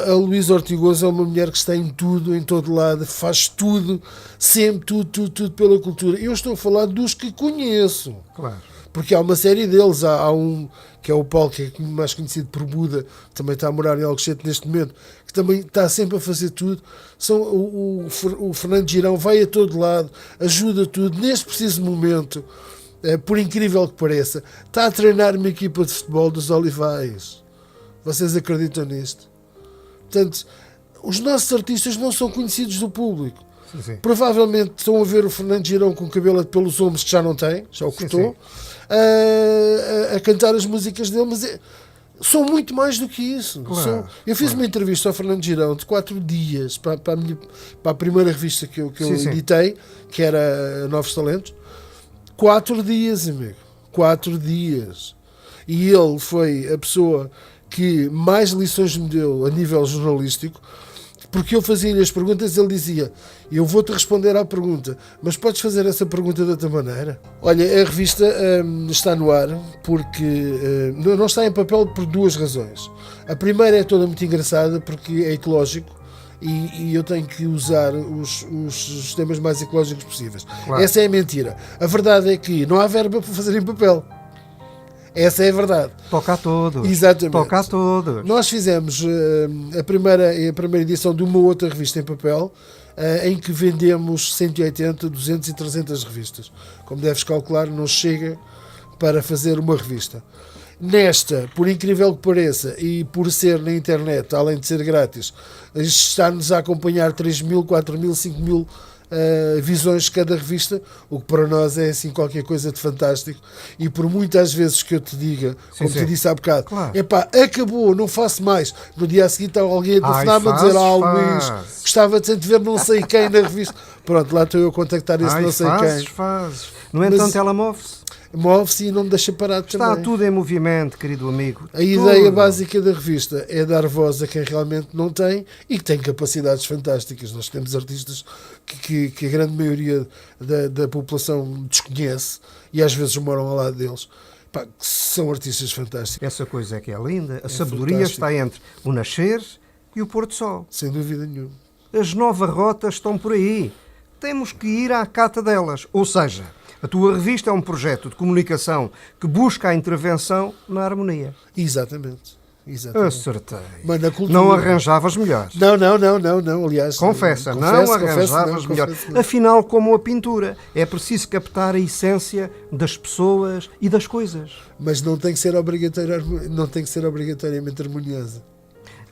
A Luísa Ortigosa é uma mulher que está em tudo, em todo lado, faz tudo, sempre tudo pela cultura. Eu estou a falar dos que conheço. Claro. Porque há uma série deles, há um que é o Paulo, que é mais conhecido por Buda, também está a morar em Alcochete neste momento, que também está sempre a fazer tudo. O Fernando Girão vai a todo lado, ajuda tudo, neste preciso momento, por incrível que pareça, está a treinar uma equipa de futebol dos Olivais. Vocês acreditam nisto? Portanto, os nossos artistas não são conhecidos do público. Sim. Provavelmente estão a ver o Fernando Girão com o cabelo pelos ombros, que já não tem, já o cortou, a cantar as músicas dele, mas são muito mais do que isso. Claro, Eu fiz uma entrevista ao Fernando Girão de 4 dias para a primeira revista que eu editei, que era Novos Talentos. 4 dias, amigo. 4 dias. E ele foi a pessoa que mais lições me deu a nível jornalístico, porque eu fazia-lhe as perguntas e ele dizia: eu vou-te responder à pergunta, mas podes fazer essa pergunta de outra maneira? Olha, a revista está no ar porque não está em papel por 2 razões. A primeira é toda muito engraçada porque é ecológico e eu tenho que usar os temas mais ecológicos possíveis. Claro. Essa é a mentira. A verdade é que não há verba para fazer em papel. Essa é a verdade. Toca a todos. Exatamente. Toca a todos. Nós fizemos a primeira edição de uma outra revista em papel, em que vendemos 180, 200 e 300 revistas. Como deves calcular, não chega para fazer uma revista. Nesta, por incrível que pareça, e por ser na internet, além de ser grátis, está-nos a acompanhar 3.000, 4.000, 5.000 visões de cada revista, o que para nós é assim qualquer coisa de fantástico. E por muitas vezes que eu te diga, como te disse há bocado, Claro. epá, acabou, não faço mais. No dia a seguir está alguém a telefonar-me a dizer: Luís, gostava de te ver não sei quem na revista. Pronto, lá estou eu a contactar esse não sei quem. Fazes. No entanto, ela move-se. Move-se e não me deixa parado Está também. tudo em movimento, querido amigo. A ideia básica da revista é dar voz a quem realmente não tem e que tem capacidades fantásticas. Nós temos artistas que a grande maioria da população desconhece e às vezes moram ao lado deles. Pá, que são artistas fantásticos. Essa coisa é que é linda. A sabedoria fantástico. está entre o nascer e o pôr do sol. Sem dúvida nenhuma. As novas rotas estão por aí. Temos que ir à cata delas. Ou seja, a tua revista é um projeto de comunicação que busca a intervenção na harmonia. Exatamente. Exatamente. Acertei. Mas na cultura... Não arranjavas melhor. Não. Aliás, Confessa, não arranjavas melhor. Confesso. Afinal, como a pintura, é preciso captar a essência das pessoas e das coisas. Mas não tem que ser obrigatoriamente harmoniosa.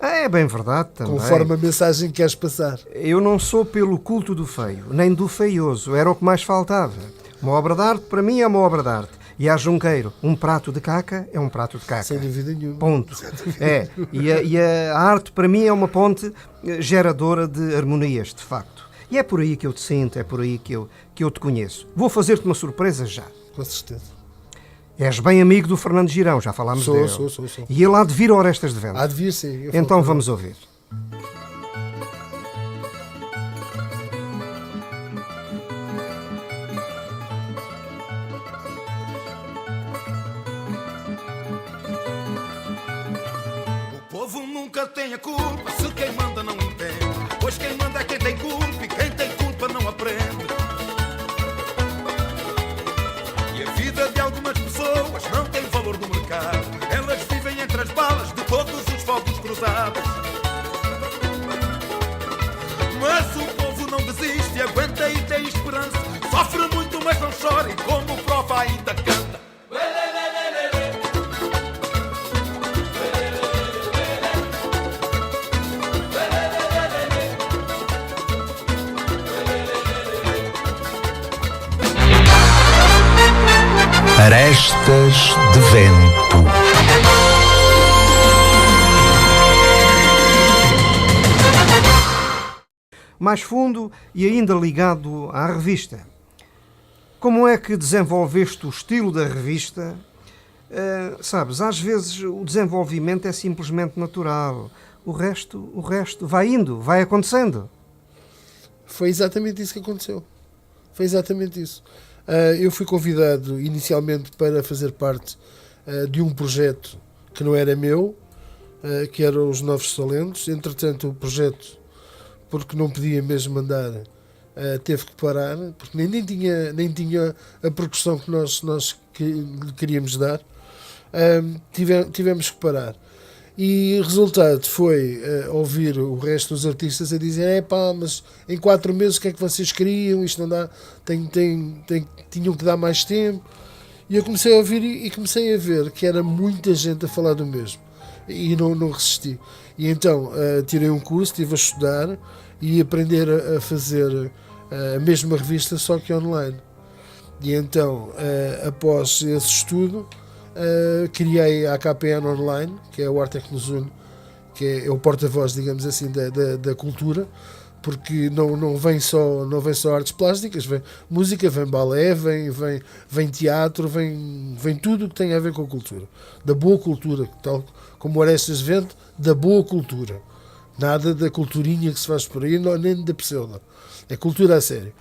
É bem verdade também. Conforme a mensagem que queres passar. Eu não sou pelo culto do feio, nem do feioso. Era o que mais faltava. Uma obra de arte, para mim, é uma obra de arte. E a Junqueiro, um prato de caca é um prato de caca. Sem dúvida nenhuma. Ponto. É. E a arte, para mim, é uma ponte geradora de harmonias, de facto. E é por aí que eu te sinto, é por aí que eu te conheço. Vou fazer-te uma surpresa já. Com certeza. És bem amigo do Fernando Girão, já falámos dele. Sou. E ele há de vir a Orestas de Vento. Há de vir, sim. Então vamos ouvir. O povo nunca tem a culpa se quem manda não entende. Pois quem manda é quem tem culpa e quem tem culpa não aprende. E a vida de algumas pessoas não tem valor no mercado. Elas vivem entre as balas de todos os fogos cruzados. Mas o povo não desiste, aguenta e tem esperança. Sofre muito, mas não chora e como prova ainda canta. Arestas de Vento. Mais fundo e ainda ligado à revista. Como é que desenvolveste o estilo da revista? Sabes, às vezes o desenvolvimento é simplesmente natural. O resto vai indo, vai acontecendo. Foi exatamente isso que aconteceu. Foi exatamente isso. Eu fui convidado inicialmente para fazer parte de um projeto que não era meu, que era os Novos Talentos. Entretanto, o projeto, porque não podia mesmo andar, teve que parar, porque nem tinha a percussão que nós lhe queríamos dar. Tivemos que parar. E o resultado foi ouvir o resto dos artistas a dizer: mas em 4 meses o que é que vocês queriam? Isto não dá, tinham que dar mais tempo. E eu comecei a ouvir e comecei a ver que era muita gente a falar do mesmo. E não resisti. E então tirei um curso, estive a estudar e aprender a fazer a mesma revista, só que online. E então, após esse estudo, criei a AKPN Online, que é o Arte que nos une, que é o porta-voz, digamos assim, da cultura, porque não vem só artes plásticas, vem música, vem balé, vem teatro, vem tudo o que tem a ver com a cultura, da boa cultura, tal como o Orestas de Vento, da boa cultura, nada da culturinha que se faz por aí, nem da pseudo, é cultura a sério.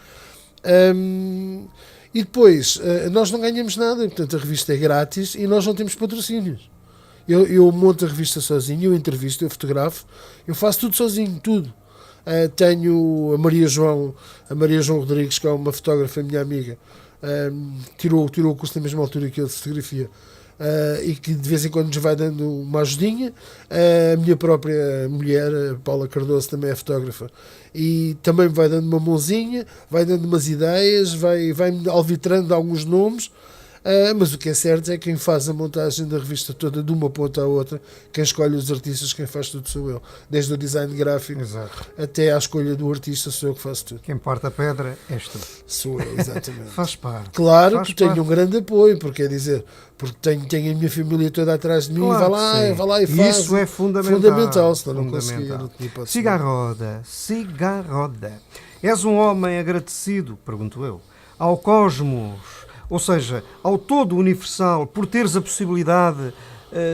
E depois, nós não ganhamos nada, portanto a revista é grátis e nós não temos patrocínios. Eu monto a revista sozinho, eu entrevisto, eu fotografo, eu faço tudo sozinho, tudo. Tenho a Maria João Rodrigues, que é uma fotógrafa, minha amiga, tirou o curso na mesma altura que eu de fotografia, e que de vez em quando nos vai dando uma ajudinha. A minha própria mulher, a Paula Cardoso, também é fotógrafa e também me vai dando uma mãozinha, vai dando umas ideias, vai-me alvitrando alguns nomes, Mas o que é certo é que quem faz a montagem da revista toda de uma ponta à outra, quem escolhe os artistas, quem faz tudo sou eu. Desde o design gráfico até à escolha do artista, sou eu que faço tudo. Quem parte a pedra és tu. Sou eu, exatamente. Faz parte. Claro Faz que tenho parte. um grande apoio, porque quer dizer, porque tenho a minha família toda atrás de mim, Claro vai lá e que sim. faz. Isso é fundamental. Fundamental, senão não Fundamental. conseguia. Não tinha hipótese. Siga a roda, siga a roda. És um homem agradecido, pergunto eu, ao cosmos, ou seja, ao todo universal, por teres a possibilidade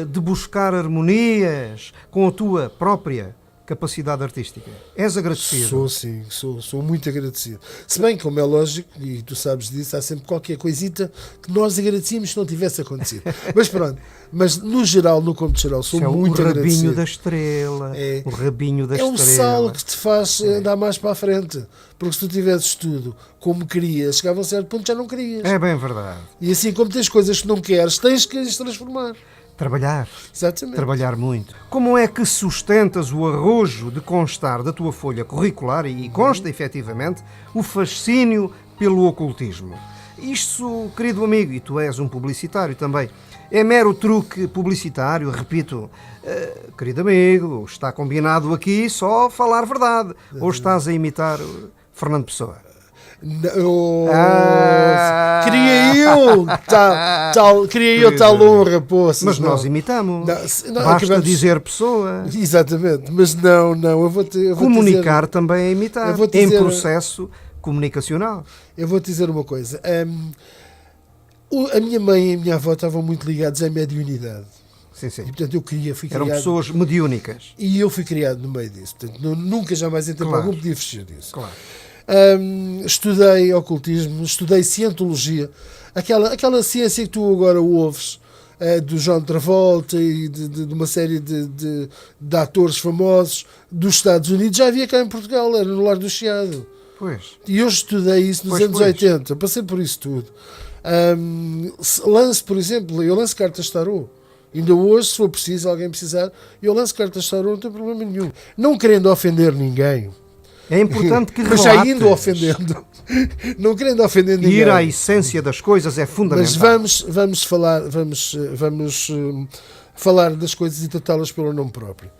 de buscar harmonias com a tua própria capacidade artística. És agradecido? Sou sim, sou muito agradecido. Se bem, como é lógico, e tu sabes disso, há sempre qualquer coisita que nós agradecíamos se não tivesse acontecido. Mas pronto, mas no geral, no cômputo geral, sou Isso muito é o rabinho agradecido. da estrela. É. O rabinho da É um estrela. sal que te faz andar mais para a frente. Porque se tu tivesses tudo como querias, chegava a um certo ponto já não querias. É bem verdade. E assim, como tens coisas que não queres, tens que as transformar. Trabalhar. Exatamente. Trabalhar muito. Como é que sustentas o arrojo de constar da tua folha curricular, e consta efetivamente, o fascínio pelo ocultismo? Isto, querido amigo, e tu és um publicitário também, é mero truque publicitário, repito, querido amigo, está combinado aqui só falar verdade, ou estás a imitar Fernando Pessoa? Queria eu tal honra, poça. Mas nós imitamos. Não, Basta acabamos- dizer Pessoa. Exatamente, mas não, eu vou te Comunicar também é imitar, eu vou te em dizer- processo comunicacional. Eu vou-te dizer uma coisa. A minha mãe e a minha avó estavam muito ligados à mediunidade. Sim, sim. E, portanto, fui Eram criado... pessoas mediúnicas. E eu fui criado no meio disso. Portanto, nunca, jamais em tempo Claro. algum podia fugir disso. Claro. Estudei ocultismo, estudei cientologia, aquela ciência que tu agora ouves, do John Travolta e de uma série de atores famosos dos Estados Unidos, já havia cá em Portugal, era no Lar do Chiado. Pois. E eu estudei isso nos Pois, anos pois. 80, passei por isso tudo. Por exemplo, eu lanço cartas tarô. Ainda hoje, se for preciso, alguém precisar, eu lanço cartas tarô, não tem problema nenhum. Não querendo ofender ninguém, É importante que mas já relates. indo ofendendo, não querendo ofender ninguém. Ir à essência das coisas é fundamental. Mas vamos falar das coisas e tratá-las pelo nome próprio.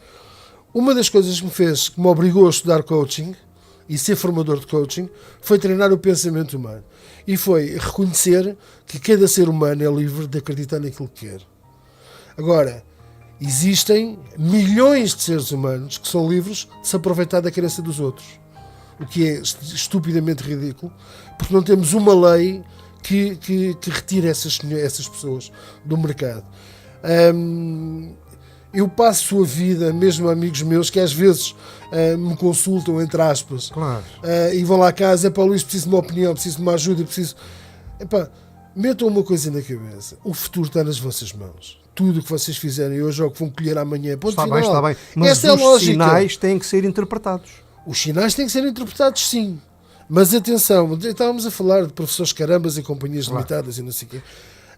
Uma das coisas que me obrigou a estudar coaching e ser formador de coaching foi treinar o pensamento humano. E foi reconhecer que cada ser humano é livre de acreditar naquilo que quer. Agora, existem milhões de seres humanos que são livres de se aproveitar da crença dos outros. O que é estupidamente ridículo, porque não temos uma lei que retire essas pessoas do mercado. Eu passo a vida, mesmo amigos meus, que às vezes me consultam, entre aspas, Claro. e vão lá a casa, Luís, preciso de uma opinião, preciso de uma ajuda, preciso... Metam uma coisa na cabeça, o futuro está nas vossas mãos. Tudo o que vocês fizerem hoje ou que vão colher amanhã, ponto Está final. bem, está bem. Mas Esta é a os lógica. sinais têm que ser interpretados. Os sinais têm que ser interpretados, sim. Mas atenção, estávamos a falar de professores carambas e companhias limitadas e não sei o quê.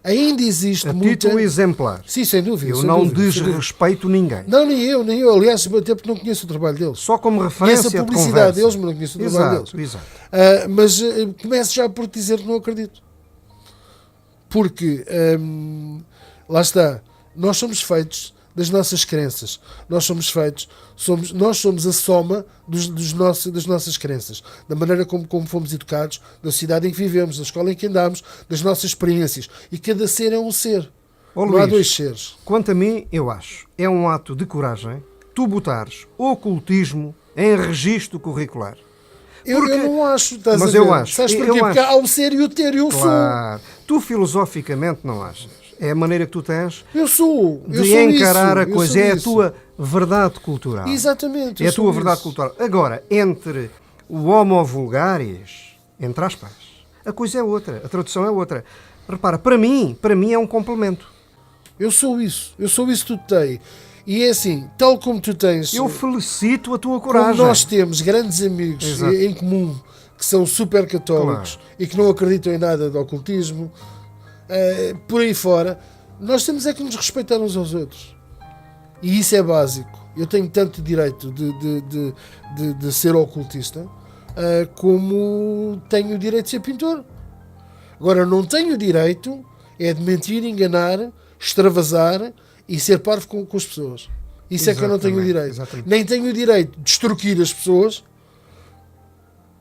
Ainda existe A muita... título exemplar. Sim, sem dúvida. Eu sem não dúvida, sem dúvida. desrespeito ninguém. Não, nem eu. Aliás, até porque não conheço o trabalho deles. Só como Conheço referência a de publicidade conversa. deles, mas não conheço o trabalho deles. Exato. Mas começo já por dizer que não acredito. Porque, lá está, nós somos feitos das nossas crenças. Nós somos a soma das nossas crenças, da maneira como fomos educados, da sociedade em que vivemos, da escola em que andamos, das nossas experiências. E cada ser é um ser. Ó, Não há Luís, dois seres. Quanto a mim, eu acho, é um ato de coragem tu botares ocultismo em registro curricular. Eu não acho, estás Mas a ver? eu acho. Sabes porquê? Eu Porque acho. há o ser e o ter, eu Claro. Tu filosoficamente não achas. É a maneira que tu tens sou. Eu sou. de sou encarar isso, a coisa. eu É sou a isso. tua verdade cultural. Exatamente. É eu a tua sou verdade isso. cultural. Agora, entre o homo vulgaris, entre aspas, a coisa é outra. A tradução é outra. Repara, para mim é um complemento. Eu sou isso que tu tens. E é assim, tal como tu tens, Eu felicito a tua como coragem. nós temos grandes amigos Exato. em comum que são super católicos e que não acreditam em nada de ocultismo, por aí fora, nós temos é que nos respeitar uns aos outros. E isso é básico. Eu tenho tanto direito de ser ocultista como tenho o direito de ser pintor. Agora, não tenho o direito é de mentir, enganar, extravasar e ser parvo com as pessoas. Isso é que eu não tenho o direito. Exatamente. Nem tenho o direito de extorquir as pessoas,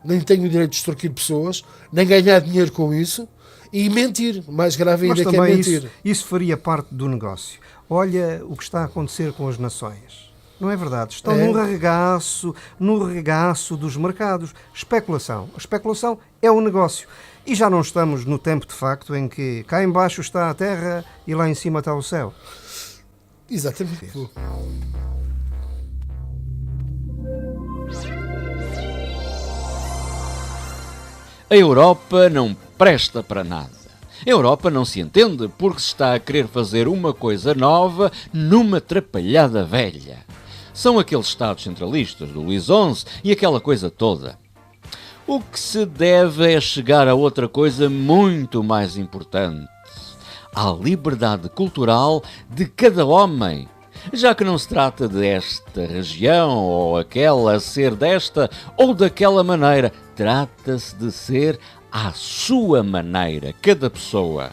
nem tenho o direito de extorquir pessoas, nem ganhar dinheiro com isso e mentir. Mais grave Mas ainda que é também mentir. isso faria parte do negócio. Olha o que está a acontecer com as nações. Não é verdade? Estão no regaço dos mercados. Especulação. A especulação é um negócio. E já não estamos no tempo, de facto, em que cá embaixo está a terra e lá em cima está o céu. Exatamente. A Europa não presta para nada. A Europa não se entende porque se está a querer fazer uma coisa nova numa trapalhada velha. São aqueles Estados centralistas do Luís XI e aquela coisa toda. O que se deve é chegar a outra coisa muito mais importante. À liberdade cultural de cada homem. Já que não se trata desta região ou aquela ser desta ou daquela maneira. Trata-se de ser à sua maneira, cada pessoa.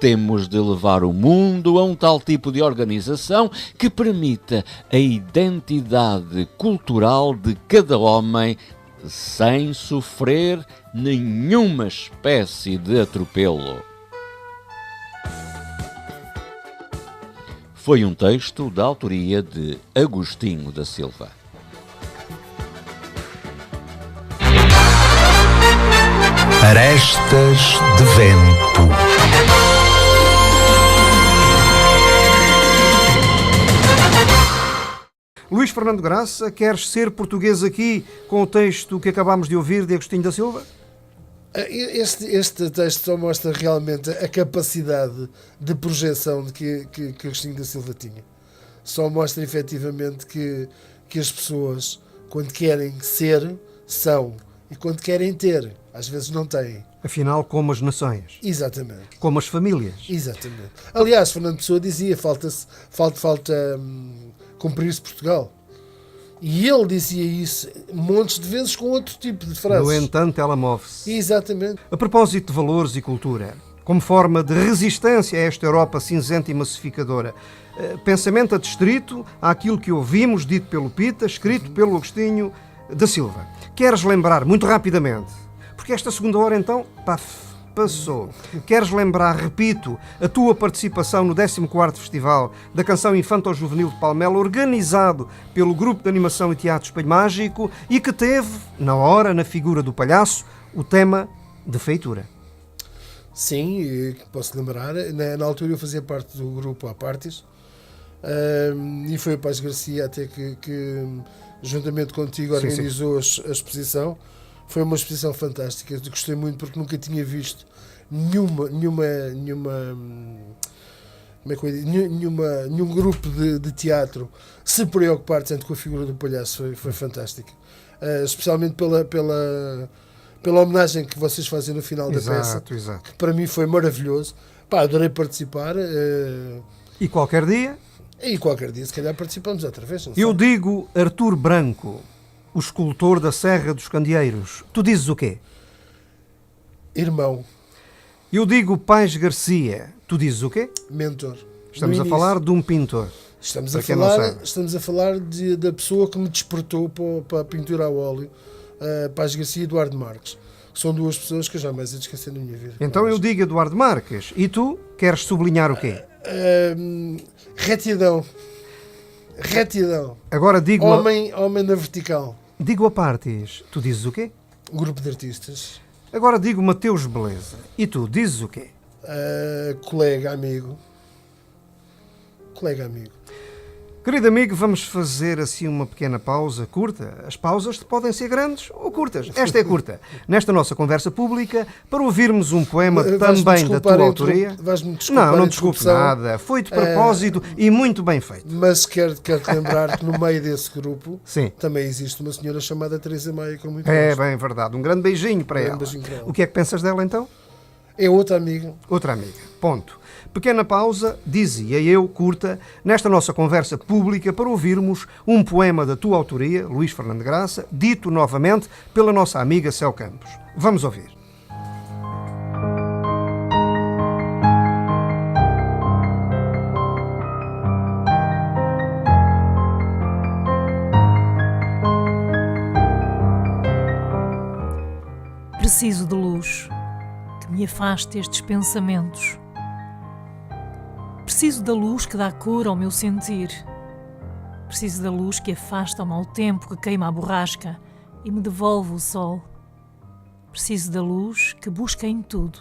Temos de levar o mundo a um tal tipo de organização que permita a identidade cultural de cada homem sem sofrer nenhuma espécie de atropelo. Foi um texto da autoria de Agostinho da Silva. Arestas de vento. Luís Fernando Graça, queres ser português aqui com o texto que acabámos de ouvir de Agostinho da Silva? Este texto só mostra realmente a capacidade de projeção de que Agostinho da Silva tinha. Só mostra efetivamente que as pessoas, quando querem ser, são. E quando querem ter, às vezes não têm. Afinal, como as nações. Exatamente. Como as famílias. Exatamente. Aliás, Fernando Pessoa dizia, falta cumprir-se Portugal. E ele dizia isso montes de vezes com outro tipo de frases. No entanto, ela move-se. Exatamente. A propósito de valores e cultura, como forma de resistência a esta Europa cinzenta e massificadora, pensamento adstrito àquilo que ouvimos dito pelo Pita, escrito pelo Agostinho da Silva. Queres lembrar, muito rapidamente, porque esta segunda hora então passou. Queres lembrar, repito, a tua participação no 14º Festival da Canção Infanto-Juvenil de Palmela, organizado pelo Grupo de Animação e Teatro Espelho Mágico e que teve, na hora, na figura do palhaço, o tema de feitura. Sim, posso lembrar. Na altura eu fazia parte do grupo à Partes e foi o Paz Garcia até que juntamente contigo organizou a exposição. Foi uma exposição fantástica, gostei muito porque nunca tinha visto nenhum grupo de teatro se preocupar tanto com a figura do palhaço. Foi fantástico, especialmente pela homenagem que vocês fazem no final da peça, que para mim foi maravilhoso. Adorei participar. E qualquer dia? E qualquer dia, se calhar, participamos outra vez. Eu digo Artur Branco, o escultor da Serra dos Candeeiros. Tu dizes o quê? Irmão. Eu digo Paz Garcia. Tu dizes o quê? Mentor. Estamos a falar de um pintor. Estamos a falar da pessoa que me despertou para a pintura a óleo, Paz Garcia e Eduardo Marques. São duas pessoas que eu jamais ia esquecer na minha vida. Então eu digo Eduardo Marques. E tu queres sublinhar o quê? Retidão. Agora digo homem na vertical. Digo a Partes. Tu dizes o quê? Grupo de artistas. Agora digo Mateus Beleza. E tu dizes o quê? Colega, amigo. Querido amigo, vamos fazer assim uma pequena pausa curta. As pausas podem ser grandes ou curtas. Esta é curta. Nesta nossa conversa pública, para ouvirmos um poema também da tua autoria. Não desculpe nada. Foi de propósito e muito bem feito. Mas quero-te lembrar que no meio desse grupo Sim. também existe uma senhora chamada Teresa Maia, que eu muito gosto. Bem verdade. Um grande beijinho para ela. O que é que pensas dela então? É outra amiga. Outra amiga. Ponto. Pequena pausa, dizia eu, curta, nesta nossa conversa pública para ouvirmos um poema da tua autoria, Luís Fernando Graça, dito novamente pela nossa amiga Céu Campos. Vamos ouvir. Preciso de luz que me afaste estes pensamentos. Preciso da luz que dá cor ao meu sentir. Preciso da luz que afasta o mau tempo que queima a borrasca e me devolve o sol. Preciso da luz que busca em tudo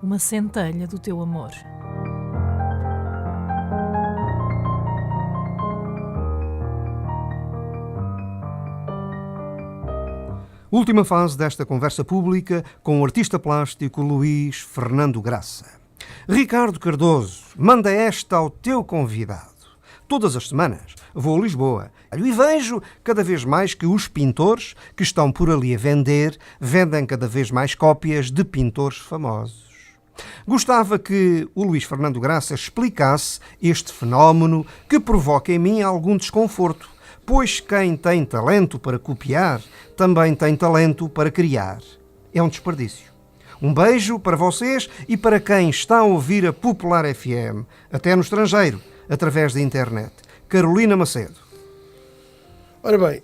uma centelha do teu amor. Última fase desta conversa pública com o artista plástico Luís Fernando Graça. Ricardo Cardoso, manda esta ao teu convidado. Todas as semanas vou a Lisboa e vejo cada vez mais que os pintores que estão por ali a vender, vendem cada vez mais cópias de pintores famosos. Gostava que o Luís Fernando Graça explicasse este fenómeno que provoca em mim algum desconforto, pois quem tem talento para copiar também tem talento para criar. É um desperdício. Um beijo para vocês e para quem está a ouvir a Popular FM, até no estrangeiro, através da internet. Carolina Macedo. Ora bem,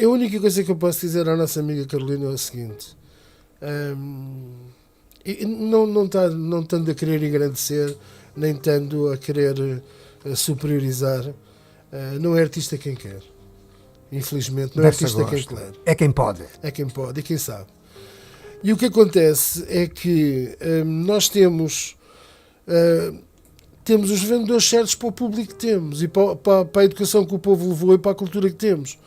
a única coisa que eu posso dizer à nossa amiga Carolina é o seguinte. Não tanto a querer agradecer, nem tanto a querer superiorizar. Não é artista quem quer. Infelizmente, não é artista quem quer. É quem pode. É quem pode e quem sabe. E o que acontece é que nós temos os vendedores certos para o público que temos e para a educação que o povo levou e para a cultura que temos.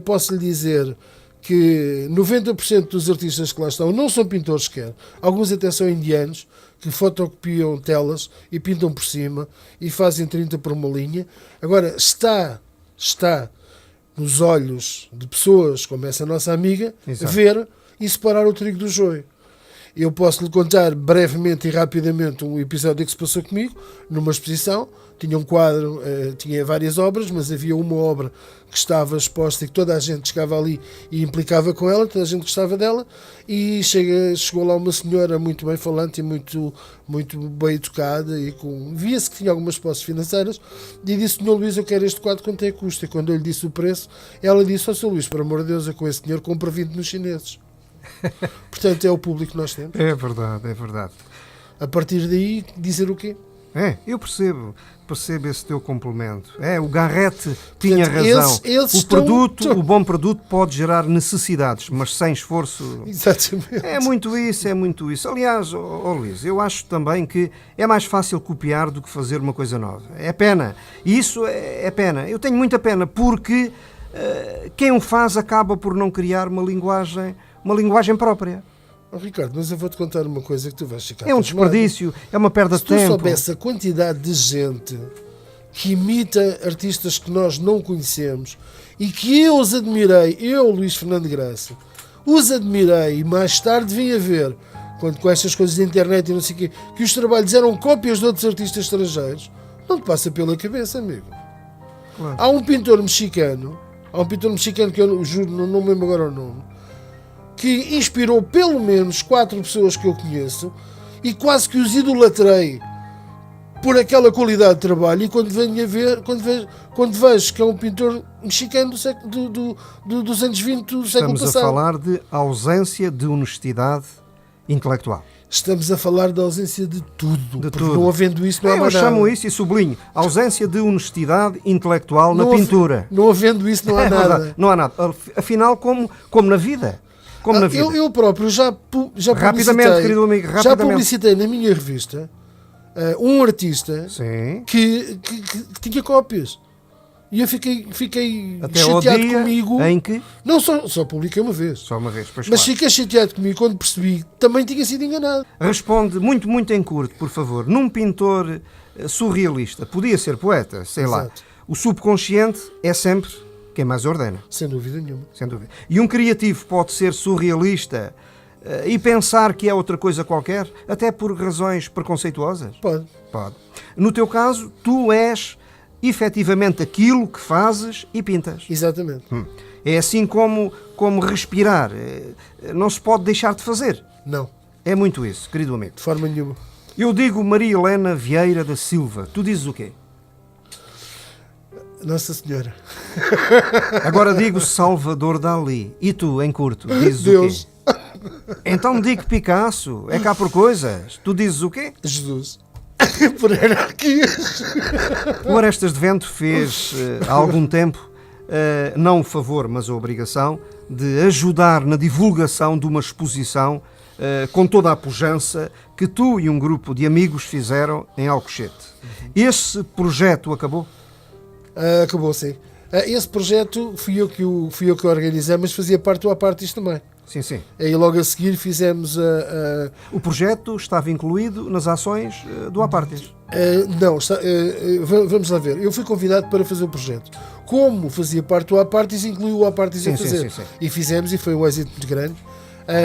Posso lhe dizer que 90% dos artistas que lá estão não são pintores sequer. Alguns até são indianos que fotocopiam telas e pintam por cima e fazem 30 por uma linha. Agora, está nos olhos de pessoas como essa nossa amiga, exato, ver e separar o trigo do joio. Eu posso lhe contar brevemente e rapidamente um episódio que se passou comigo numa exposição. Tinha um quadro, tinha várias obras, mas havia uma obra que estava exposta e que toda a gente chegava ali e implicava com ela, toda a gente gostava dela, e chegou lá uma senhora muito bem falante e muito bem educada, e via-se que tinha algumas posses financeiras, e disse: Sr. Luís, eu quero este quadro, quanto é que custa? E quando eu lhe disse o preço, ela disse: Sr. Luís, por amor de Deus, eu com esse dinheiro compro 20 nos chineses. Portanto, é o público que nós temos. É verdade, é verdade. A partir daí, dizer o quê? Eu percebo esse teu complemento. O Garrett tinha razão. O bom produto pode gerar necessidades, mas sem esforço. Exatamente. É muito isso. Aliás, Luís, eu acho também que é mais fácil copiar do que fazer uma coisa nova. É pena. E isso é pena. Eu tenho muita pena porque quem o faz acaba por não criar uma linguagem própria. Ricardo, mas eu vou-te contar uma coisa que tu vais ficar... É um desperdício, é uma perda de tempo. Se tu soubesse a quantidade de gente que imita artistas que nós não conhecemos e que eu os admirei, Luís Fernando Graça, os admirei e mais tarde vim a ver, quando com estas coisas de internet e não sei o quê, que os trabalhos eram cópias de outros artistas estrangeiros, não te passa pela cabeça, amigo. Claro. Há um pintor mexicano que eu juro, não me lembro agora o nome, que inspirou pelo menos 4 pessoas que eu conheço e quase que os idolatrei por aquela qualidade de trabalho, e quando vejo que é um pintor mexicano dos anos 20 do século passado. Estamos a falar de ausência de honestidade intelectual. Estamos a falar da ausência de tudo. Não havendo isso, não há mais nada. Eu chamo nada. isso e sublinho. Ausência de honestidade intelectual na pintura. Não havendo isso, não há nada. Verdade, não há nada. Afinal, como na vida. Eu próprio já rapidamente, querido amigo, já publicitei na minha revista um artista que tinha cópias. E eu fiquei até chateado ao dia comigo. Em que? Não, só publiquei uma vez. Só uma vez, pois. Mas claro, fiquei chateado comigo quando percebi que também tinha sido enganado. Responde muito em curto, por favor. Num pintor surrealista, podia ser poeta, sei Exato. lá. O subconsciente é sempre quem mais ordena. Sem dúvida nenhuma. Sem dúvida. E um criativo pode ser surrealista e pensar que é outra coisa qualquer, até por razões preconceituosas? Pode. No teu caso, tu és efetivamente aquilo que fazes e pintas. Exatamente. É assim como respirar. Não se pode deixar de fazer. Não. É muito isso, querido amigo. De forma nenhuma. Eu digo Maria Helena Vieira da Silva. Tu dizes o quê? Nossa Senhora. Agora digo Salvador Dalí. E tu, em curto, dizes Deus. o quê? Então digo Picasso, é cá por coisas. Tu dizes o quê? Jesus. Por hierarquias. O Arestas de Vento fez há algum tempo, não o favor, mas a obrigação, de ajudar na divulgação de uma exposição com toda a pujança que tu e um grupo de amigos fizeram em Alcochete. Esse projeto acabou? Acabou, sim. Esse projeto fui eu que o organizei, mas fazia parte do Apartis também. Sim, sim. E logo a seguir fizemos O projeto estava incluído nas ações do Apartis? não, vamos lá ver. Eu fui convidado para fazer o projeto. Como fazia parte do Apartis, incluiu o Apartis a fazer. Sim. E fizemos, e foi um êxito muito grande.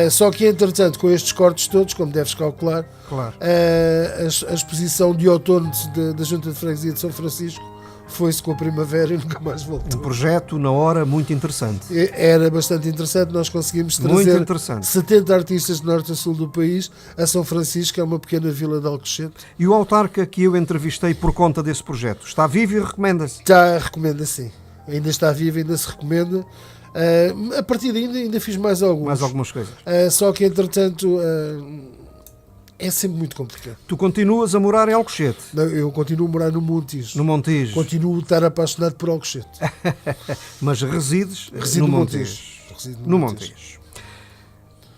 Só que, entretanto, com estes cortes todos, como deves calcular, Claro. a exposição de outono da Junta de Freguesia de São Francisco foi-se com a primavera e nunca mais voltou. Um projeto, na hora, muito interessante. Era bastante interessante, nós conseguimos Muito trazer interessante. 70 artistas de norte a sul do país a São Francisco, que é uma pequena vila de Alcochete. E o autarca que eu entrevistei por conta desse projeto está vivo e recomenda-se? Recomenda sim, ainda está vivo, ainda se recomenda. A partir daí ainda fiz mais algumas coisas. Só que entretanto é sempre muito complicado. Tu continuas a morar em Alcochete? Não, eu continuo a morar no Montijo. No Montijo. Continuo a estar apaixonado por Alcochete. Mas resides Resido no no Montijo. Resido No Montijo.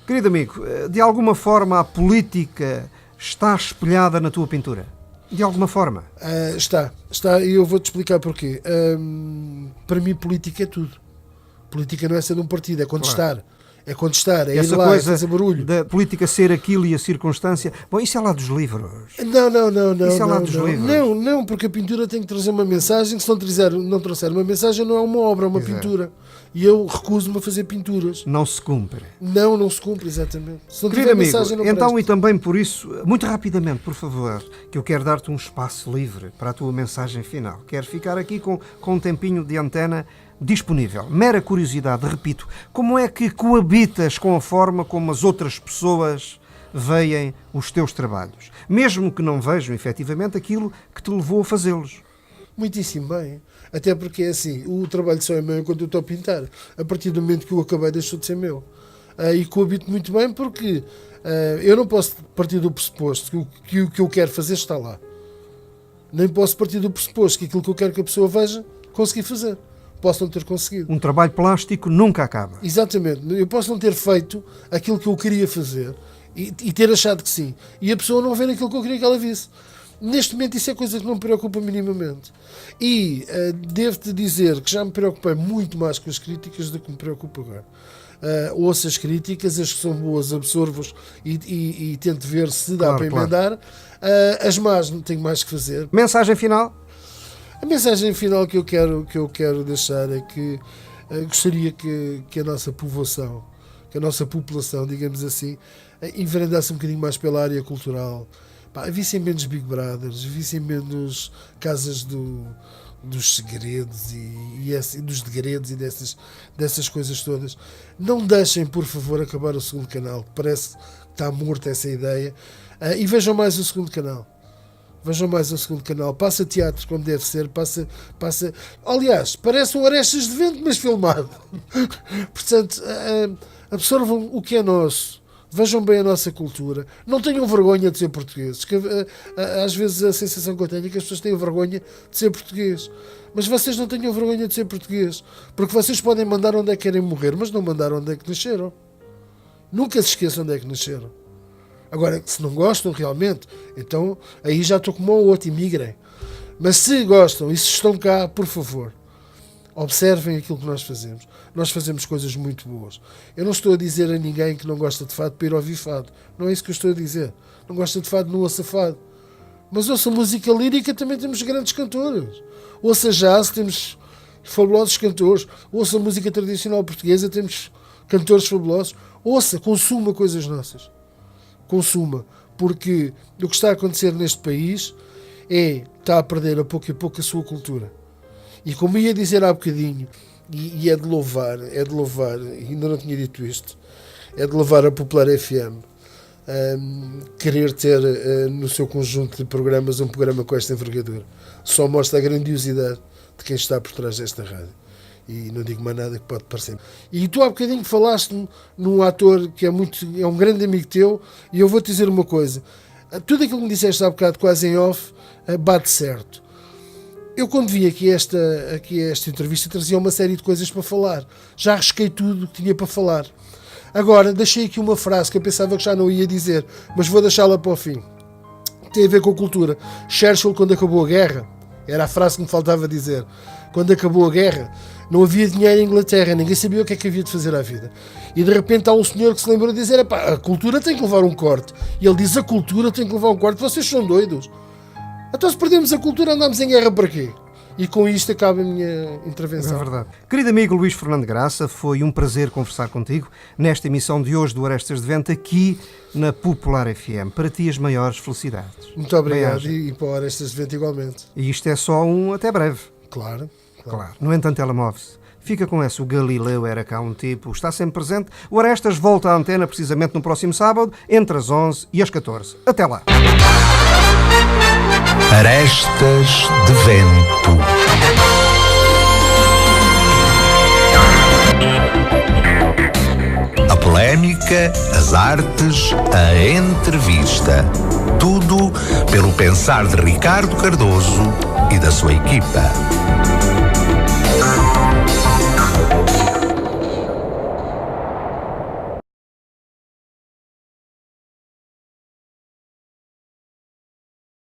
Querido amigo, de alguma forma a política está espelhada na tua pintura? De alguma forma? Está, e eu vou-te explicar porquê. Para mim política é tudo. Política não é ser de um partido, é contestar. Claro. É contestar, é Essa ir lá, coisa é fazer barulho. da política ser aquilo e a circunstância. Bom, isso é lá dos livros. Não. Isso é lá dos livros. Não, porque a pintura tem que trazer uma mensagem. Se não trouxer uma mensagem, não é uma obra, é uma pintura. E eu recuso-me a fazer pinturas. Não se cumpre. Não se cumpre, exatamente. Se não Querido tiver amigo, mensagem, não então presta. e também por isso, muito rapidamente, por favor, que eu quero dar-te um espaço livre para a tua mensagem final. Quero ficar aqui com um tempinho de antena disponível. Mera curiosidade, repito, como é que coabitas com a forma como as outras pessoas veem os teus trabalhos, mesmo que não vejam efetivamente aquilo que te levou a fazê-los? Muitíssimo bem. Até porque é assim, o trabalho só é meu enquanto eu estou a pintar. A partir do momento que eu acabei, deixou de ser meu. E coabito muito bem porque eu não posso partir do pressuposto que o que eu quero fazer está lá. Nem posso partir do pressuposto que aquilo que eu quero que a pessoa veja, consegui fazer. Posso não ter conseguido. Um trabalho plástico nunca acaba. Exatamente. Eu posso não ter feito aquilo que eu queria fazer e ter achado que sim. E a pessoa não ver aquilo que eu queria que ela visse. Neste momento isso é coisa que não me preocupa minimamente. E devo-te dizer que já me preocupei muito mais com as críticas do que me preocupo agora. Ouço as críticas, as que são boas absorvo-as e tento ver se dá para emendar. As más não tenho mais que fazer. Mensagem final? A mensagem final que eu quero deixar é que gostaria que a nossa povoação, que a nossa população, digamos assim, enveredasse um bocadinho mais pela área cultural. Vissem menos Big Brothers, vissem menos casas dos segredos e dos degredos e dessas coisas todas. Não deixem, por favor, acabar o segundo canal. Parece que está morta essa ideia. E vejam mais o segundo canal. Vejam mais o segundo canal. Passa teatro como deve ser. Passa. Aliás, parece um Arestas de Vento, mas filmado. Portanto, absorvam o que é nosso. Vejam bem a nossa cultura. Não tenham vergonha de ser portugueses. Que, às vezes a sensação que eu tenho é que as pessoas têm vergonha de ser português. Mas vocês não tenham vergonha de ser português. Porque vocês podem mandar onde é que querem morrer, mas não mandar onde é que nasceram. Nunca se esqueçam onde é que nasceram. Agora, se não gostam realmente, então aí já estou como o outro, imigrem. Mas se gostam e se estão cá, por favor, observem aquilo que nós fazemos. Nós fazemos coisas muito boas. Eu não estou a dizer a ninguém que não gosta de fado para ir ouvir fado. Não é isso que eu estou a dizer. Não gosta de fado, não ouça fado. Mas ouça música lírica, também temos grandes cantores. Ouça jazz, temos fabulosos cantores. Ouça música tradicional portuguesa, temos cantores fabulosos. Ouça, consuma coisas nossas. Consuma. Porque o que está a acontecer neste país está a perder a pouco e pouco a sua cultura. E como ia dizer há bocadinho, e é de louvar, ainda não tinha dito isto, é de louvar a Popular FM, querer ter no seu conjunto de programas um programa com esta envergadura. Só mostra a grandiosidade de quem está por trás desta rádio. E não digo mais nada que pode parecer. E tu há bocadinho falaste num ator que é um grande amigo teu, e eu vou-te dizer uma coisa. Tudo aquilo que me disseste há bocado, quase em off, bate certo. Eu, quando vim aqui a esta entrevista, trazia uma série de coisas para falar. Já arrisquei tudo o que tinha para falar. Agora, deixei aqui uma frase que eu pensava que já não ia dizer, mas vou deixá-la para o fim. Tem a ver com a cultura. Churchill, quando acabou a guerra, era a frase que me faltava dizer. Quando acabou a guerra, não havia dinheiro em Inglaterra, ninguém sabia o que é que havia de fazer à vida. E de repente há um senhor que se lembrou de dizer: a cultura tem que levar um corte. E ele diz: a cultura tem que levar um corte. Vocês são doidos. Então, se perdemos a cultura, andamos em guerra para quê? E com isto acaba a minha intervenção. É verdade. Querido amigo Luís Fernando Graça, foi um prazer conversar contigo nesta emissão de hoje do Orestes de Vento, aqui na Popular FM. Para ti, as maiores felicidades. Muito obrigado. E para o Orestes de Vento igualmente. E isto é só um até breve. Claro. No entanto, ela move-se. Fica com essa, o Galileu era cá um tipo, está sempre presente. O Orestes volta à antena precisamente no próximo sábado, entre as 11 e as 14. Até lá. Arestas de Vento. A polémica, as artes, a entrevista. Tudo pelo pensar de Ricardo Cardoso e da sua equipa.